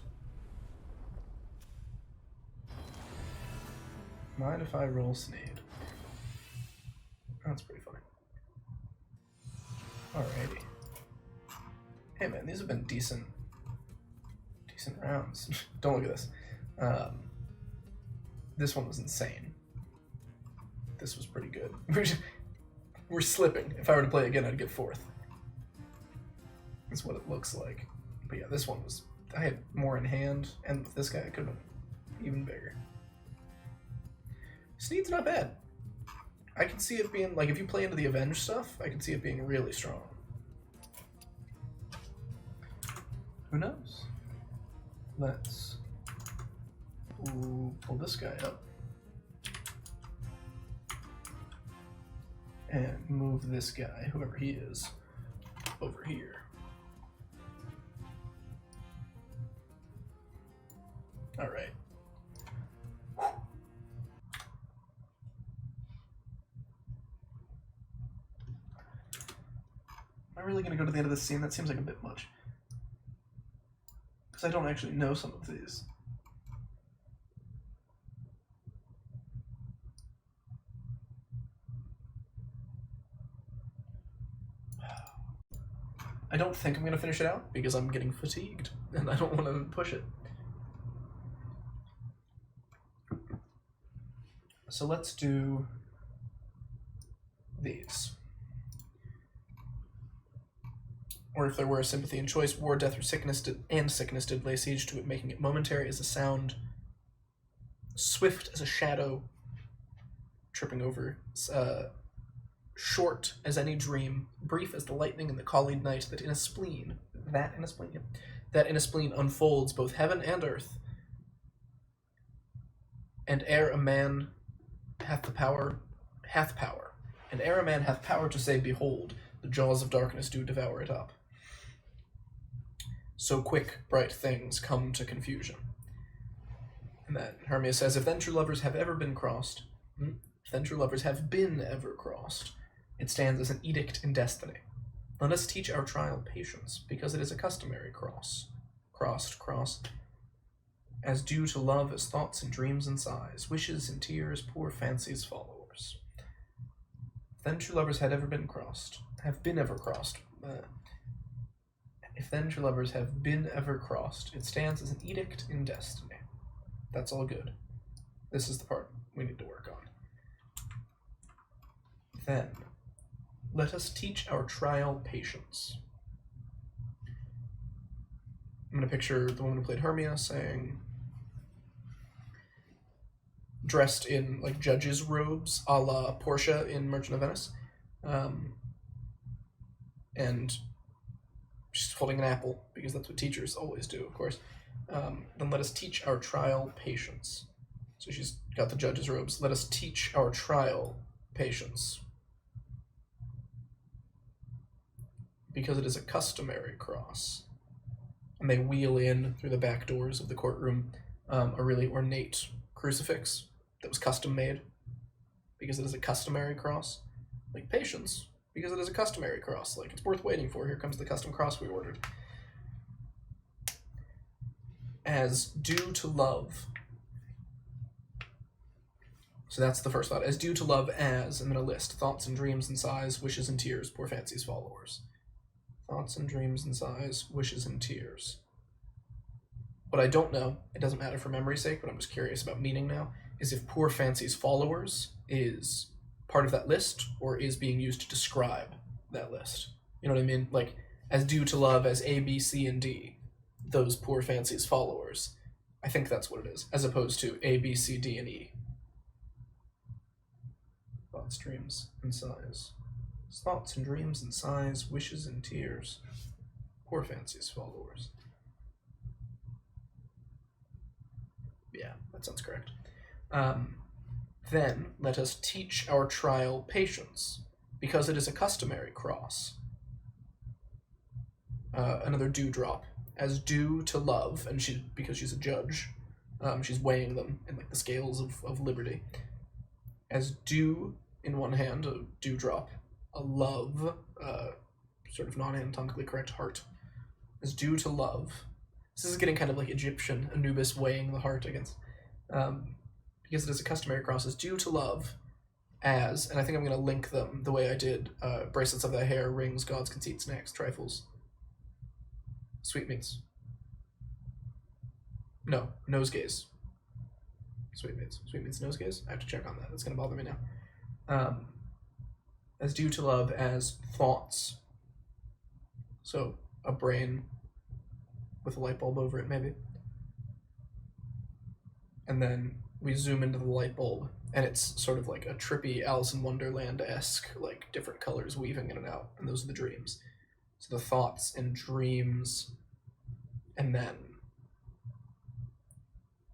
Mind if I roll Sneed? That's pretty funny. Alrighty. Hey man, these have been decent rounds. Don't look at this. This one was insane. This was pretty good. We're slipping. If I were to play again, I'd get 4th. That's what it looks like. But yeah, this one was I had more in hand, and with this guy I could have been even bigger. Sneed's not bad. I can see it being, like, if you play into the Avenge stuff, I can see it being really strong. Who knows? Let's pull this guy up. And move this guy, whoever he is, over here. Alright. Am I really going to go to the end of this scene? That seems like a bit much. Because I don't actually know some of these. I don't think I'm going to finish it out because I'm getting fatigued and I don't want to push it. So let's do these. Or if there were a sympathy and choice, war, death, or sickness did lay siege to it, making it momentary as a sound, swift as a shadow, tripping over, short as any dream, brief as the lightning in the collied night, that in a spleen unfolds both heaven and earth, and ere a man hath power, to say, behold, the jaws of darkness do devour it up. So quick, bright things come to confusion. And then Hermia says, if then true lovers have ever been crossed, it stands as an edict in destiny. Let us teach our trial patience, because it is a customary cross, as due to love as thoughts and dreams and sighs, wishes and tears, poor fancy's followers. If then true lovers have ever been crossed, it stands as an edict in destiny. That's all good. This is the part we need to work on. Then, let us teach our trial patience. I'm going to picture the woman who played Hermia saying, dressed in like judge's robes, a la Portia in Merchant of Venice, and she's holding an apple because that's what teachers always do, of course. Then let us teach our trial patience. So she's got the judge's robes. Let us teach our trial patience, because it is a customary cross. And they wheel in through the back doors of the courtroom a really ornate crucifix that was custom made, because it is a customary cross. Like patience, because it is a customary cross. Like, it's worth waiting for. Here comes the custom cross we ordered. As due to love. So that's the first thought. As due to love as, and then a list. Thoughts and dreams and sighs, wishes and tears, poor fancy's followers. Thoughts and dreams and sighs, wishes and tears. What I don't know, it doesn't matter for memory's sake, but I'm just curious about meaning now, is if poor fancy's followers is part of that list, or is being used to describe that list. You know what I mean? Like, as due to love as A, B, C, and D, those poor fancy's followers. I think that's what it is, as opposed to A, B, C, D, and E. Thoughts, dreams, and sighs. Thoughts and dreams and sighs, wishes and tears. Poor fancy's followers. Yeah, that sounds correct. Then let us teach our trial patience, because it is a customary cross. Another dewdrop, as due to love, and because she's a judge, she's weighing them in like the scales of liberty. As dew in one hand, a dewdrop, a love, sort of non-anatomically correct heart, as due to love. This is getting kind of like Egyptian, Anubis weighing the heart against, because it is a customary cross, as due to love, as, and I think I'm going to link them the way I did, bracelets of thy hair, rings, gods, conceit, snacks, trifles, sweetmeats. No, nosegays. Sweetmeats, nosegays? I have to check on that. That's going to bother me now. As due to love as thoughts. So, a brain, with a light bulb over it, maybe. And then we zoom into the light bulb, and it's sort of like a trippy Alice in Wonderland-esque, like different colors weaving in and out, and those are the dreams. So the thoughts and dreams, and then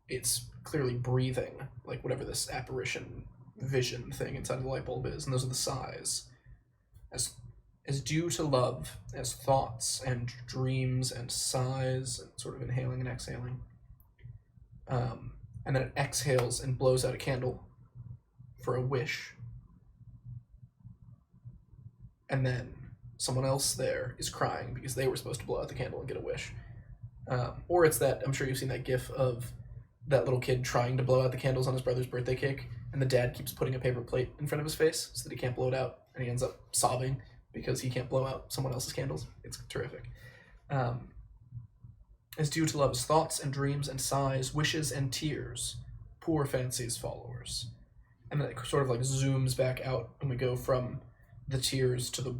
it's clearly breathing, like whatever this apparition vision thing inside of the light bulb is, and those are the sighs. As due to love, as thoughts and dreams and sighs, and sort of inhaling and exhaling. And then it exhales and blows out a candle for a wish. And then someone else there is crying because they were supposed to blow out the candle and get a wish. Or it's that, I'm sure you've seen that gif of that little kid trying to blow out the candles on his brother's birthday cake, and the dad keeps putting a paper plate in front of his face so that he can't blow it out, and he ends up sobbing because he can't blow out someone else's candles. It's terrific. As due to love's thoughts and dreams and sighs, wishes and tears, poor fancy's followers. And then it sort of like zooms back out, and we go from the tears to the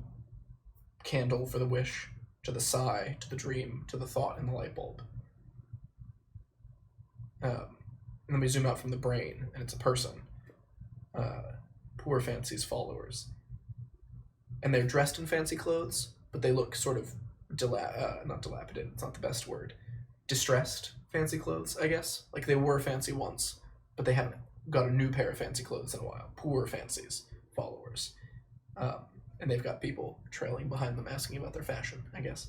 candle for the wish, to the sigh, to the dream, to the thought in the light bulb. And then we zoom out from the brain, and it's a person. Poor fancy's followers. And they're dressed in fancy clothes, but they look sort of not dilapidated, it's not the best word. Distressed fancy clothes, I guess. Like they were fancy once, but they haven't got a new pair of fancy clothes in a while. Poor fancy's followers. And they've got people trailing behind them asking about their fashion, I guess.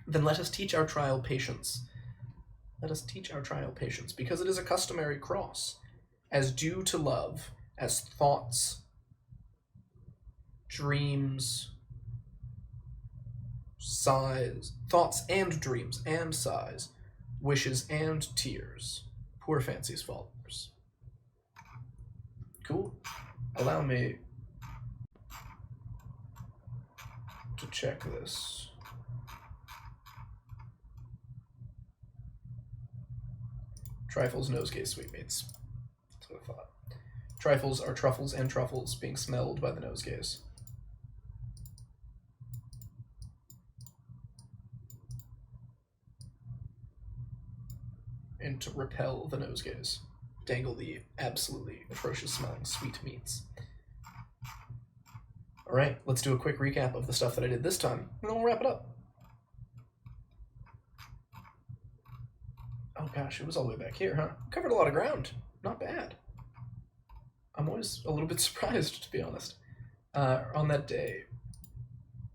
Then let us teach our trial patience. Let us teach our trial patience, because it is a customary cross, as due to love, as thoughts, dreams, sighs, thoughts and dreams and sighs, wishes and tears, poor fancy's followers. Cool. Allow me to check this. Trifles, nosegay, sweetmeats. That's what I thought. Trifles are truffles and truffles being smelled by the nosegays. And to repel the nosegays, dangle the absolutely atrocious smelling sweet meats. Alright, let's do a quick recap of the stuff that I did this time, and then we'll wrap it up. Oh gosh, it was all the way back here, huh? Covered a lot of ground. Not bad. I'm always a little bit surprised, to be honest. On that day,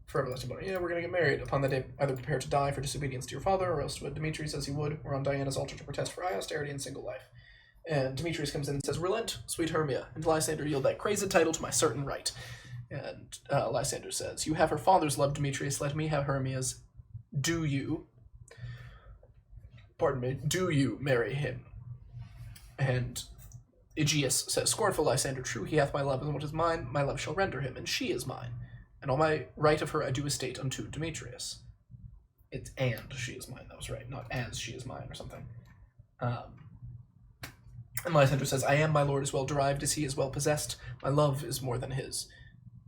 for everlasting bond, yeah, we're gonna get married. Upon that day, either prepare to die for disobedience to your father, or else do what Demetrius says he would, or on Diana's altar to protest for high austerity and single life. And Demetrius comes in and says, relent, sweet Hermia, and Lysander yield that crazy title to my certain right. And Lysander says, you have her father's love, Demetrius, let me have Hermia's. Do you marry him? And Aegeus says, scornful Lysander, true, he hath my love, and what is mine, my love shall render him, and she is mine. And all my right of her I do estate unto Demetrius. It's and she is mine, that was right, not as she is mine or something. And Lysander says, I am, my lord, as well derived as he is well possessed. My love is more than his.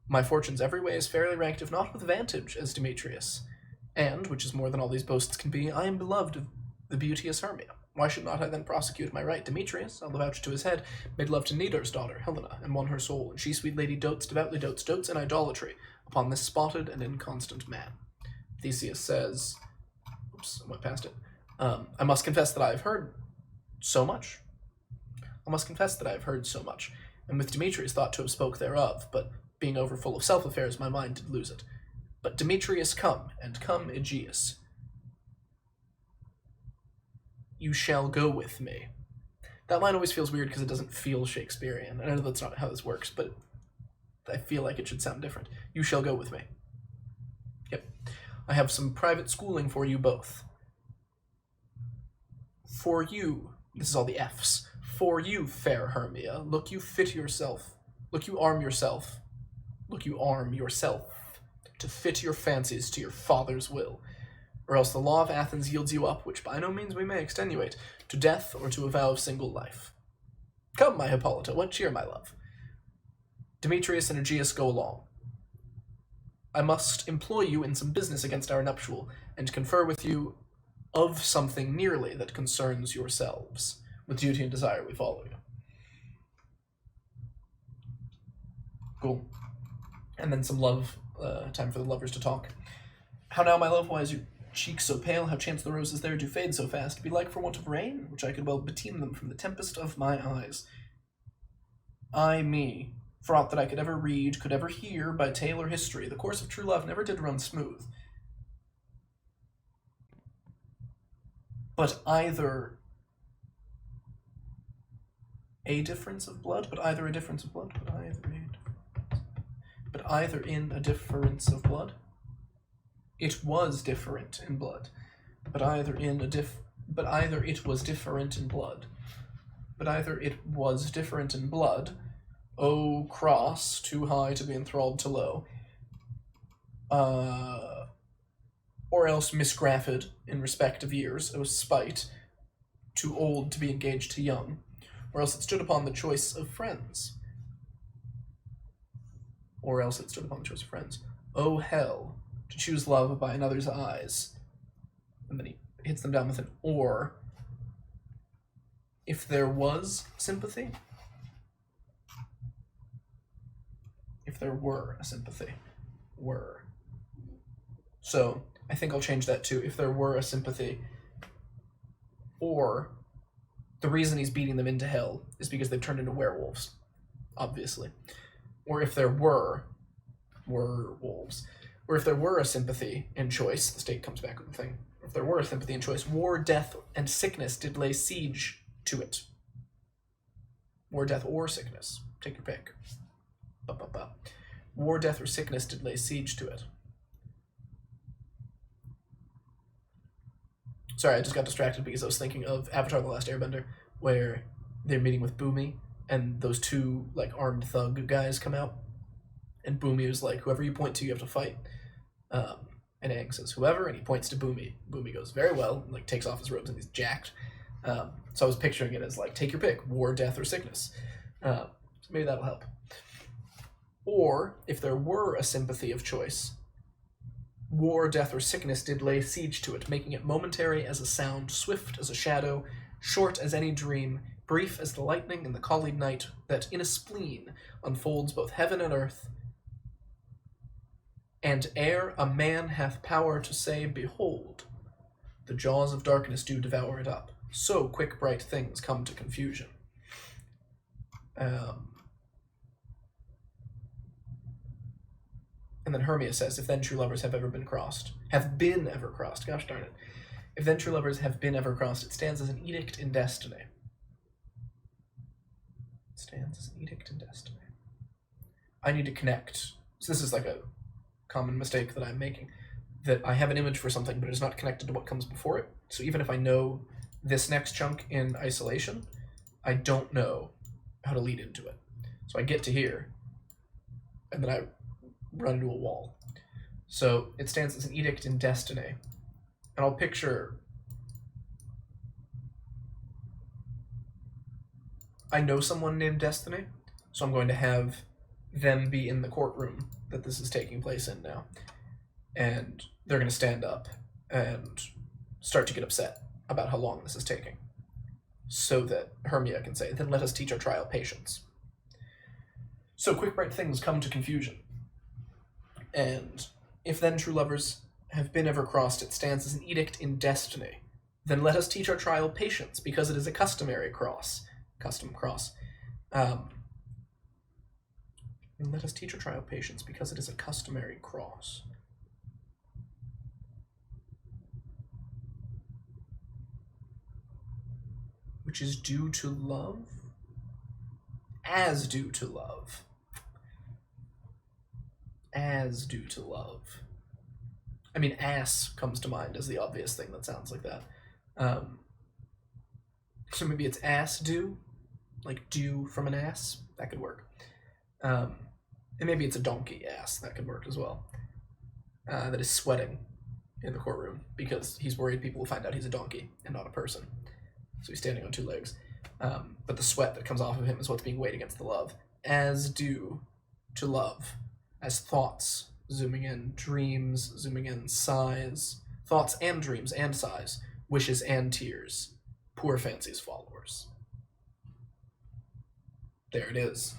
My fortunes every way is fairly ranked, if not with advantage, as Demetrius. And, which is more than all these boasts can be, I am beloved of the beauteous Hermia. Why should not I then prosecute my right? Demetrius, I'll vouch to his head, made love to Nidor's daughter, Helena, and won her soul, and she, sweet lady, devoutly dotes in idolatry, upon this spotted and inconstant man. Theseus says, oops, I went past it. I must confess that I have heard so much. And with Demetrius thought to have spoke thereof, but being over full of self-affairs, my mind did lose it. But Demetrius come, and come Aegeus. You shall go with me. That line always feels weird because it doesn't feel Shakespearean. I know that's not how this works, but I feel like it should sound different. You shall go with me. Yep. I have some private schooling for you both. For you, this is all the F's. For you, fair Hermia, look you arm yourself to fit your fancies to your father's will, or else the law of Athens yields you up, which by no means we may extenuate, to death or to a vow of single life. Come, my Hippolyta, what cheer, my love? Demetrius and Aegeus, go along. I must employ you in some business against our nuptial, and confer with you of something nearly that concerns yourselves. With duty and desire, we follow you. Cool. And then some love, time for the lovers to talk. How now, my love, why is your cheek so pale? How chance the roses there do fade so fast? Be like for want of rain, which I could well beteem them from the tempest of my eyes. I, me, fraught that I could ever read, could ever hear, by tale or history, the course of true love never did run smooth. But either a difference of blood, but either a difference of blood, but either in a difference of blood. It was different in blood, but either it was different in blood. But either it was different in blood, O cross, too high to be enthralled to low, or else misgrafted in respect of years, O spite, too old to be engaged to young, or else it stood upon the choice of friends. O hell, to choose love by another's eyes. And then he hits them down with an or. If there was sympathy. If there were a sympathy. Were. So, I think I'll change that to if there were a sympathy. Or the reason he's beating them into hell is because they've turned into werewolves. Obviously. Or if there were wolves. Or if there were a sympathy in choice, the state comes back with the thing. If there were a sympathy in choice, war, death, and sickness did lay siege to it. War, death, or sickness. Take your pick. War, death, or sickness did lay siege to it. Sorry, I just got distracted because I was thinking of Avatar: The Last Airbender, where they're meeting with Boomy, and those two, like, armed thug guys come out. And Boomy is like, whoever you point to, you have to fight. And Aang says, whoever, and he points to Boomy. Boomy goes, very well, and, like, takes off his robes, and he's jacked. So I was picturing it as, like, take your pick, war, death, or sickness. So maybe that'll help. Or, if there were a sympathy of choice, war, death, or sickness did lay siege to it, making it momentary as a sound, swift as a shadow, short as any dream, brief as the lightning in the collied night, that in a spleen unfolds both heaven and earth, and ere a man hath power to say, behold, the jaws of darkness do devour it up, so quick bright things come to confusion. And then Hermia says, if then true lovers have ever been crossed, gosh darn it, if then true lovers have been ever crossed, it stands as an edict in destiny. I need to connect. So this is like a common mistake that I'm making, that I have an image for something, but it's not connected to what comes before it. So even if I know this next chunk in isolation, I don't know how to lead into it. So I get to here, and then I run into a wall. So it stands as an edict in destiny. And I'll picture... I know someone named Destiny, so I'm going to have them be in the courtroom that this is taking place in now. And they're going to stand up and start to get upset about how long this is taking, so that Hermia can say, then let us teach our trial patience. So quick bright things come to confusion. And if then true lovers have been ever crossed, it stands as an edict in destiny. Then let us teach our trial patience, because it is a customary cross. Custom cross. And let us teach our trial patience, because it is a customary cross. Which is due to love? As due to love. As due to love. I mean, ass comes to mind as the obvious thing that sounds like that. So maybe it's ass due? Like dew from an ass? That could work. And maybe it's a donkey ass. That could work as well. That is sweating in the courtroom because he's worried people will find out he's a donkey and not a person. So he's standing on two legs. But the sweat that comes off of him is what's being weighed against the love. As due to love. As thoughts zooming in, dreams zooming in, sighs. Thoughts and dreams and sighs wishes and tears, poor Fancy's followers. There it is.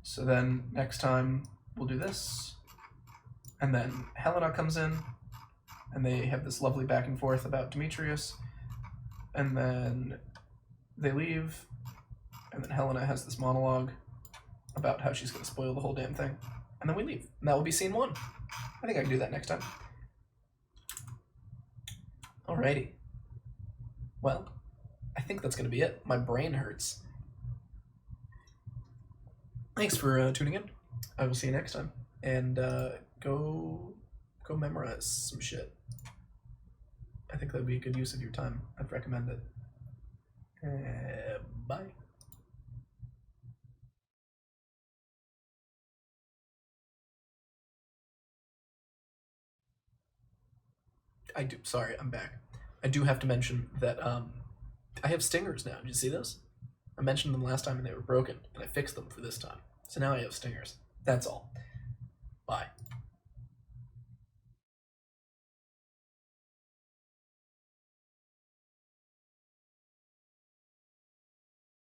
So then next time we'll do this. And then Helena comes in, and they have this lovely back and forth about Demetrius. And then they leave, and then Helena has this monologue about how she's going to spoil the whole damn thing. And then we leave. And that will be scene 1. I think I can do that next time. Alrighty. Well, I think that's going to be it. My brain hurts. Thanks for tuning in. I will see you next time. And go memorize some shit. I think that would be a good use of your time. I'd recommend it. Bye. Sorry, I'm back. I do have to mention that I have stingers now. Did you see those? I mentioned them last time and they were broken, and I fixed them for this time. So now I have stingers. That's all. Bye.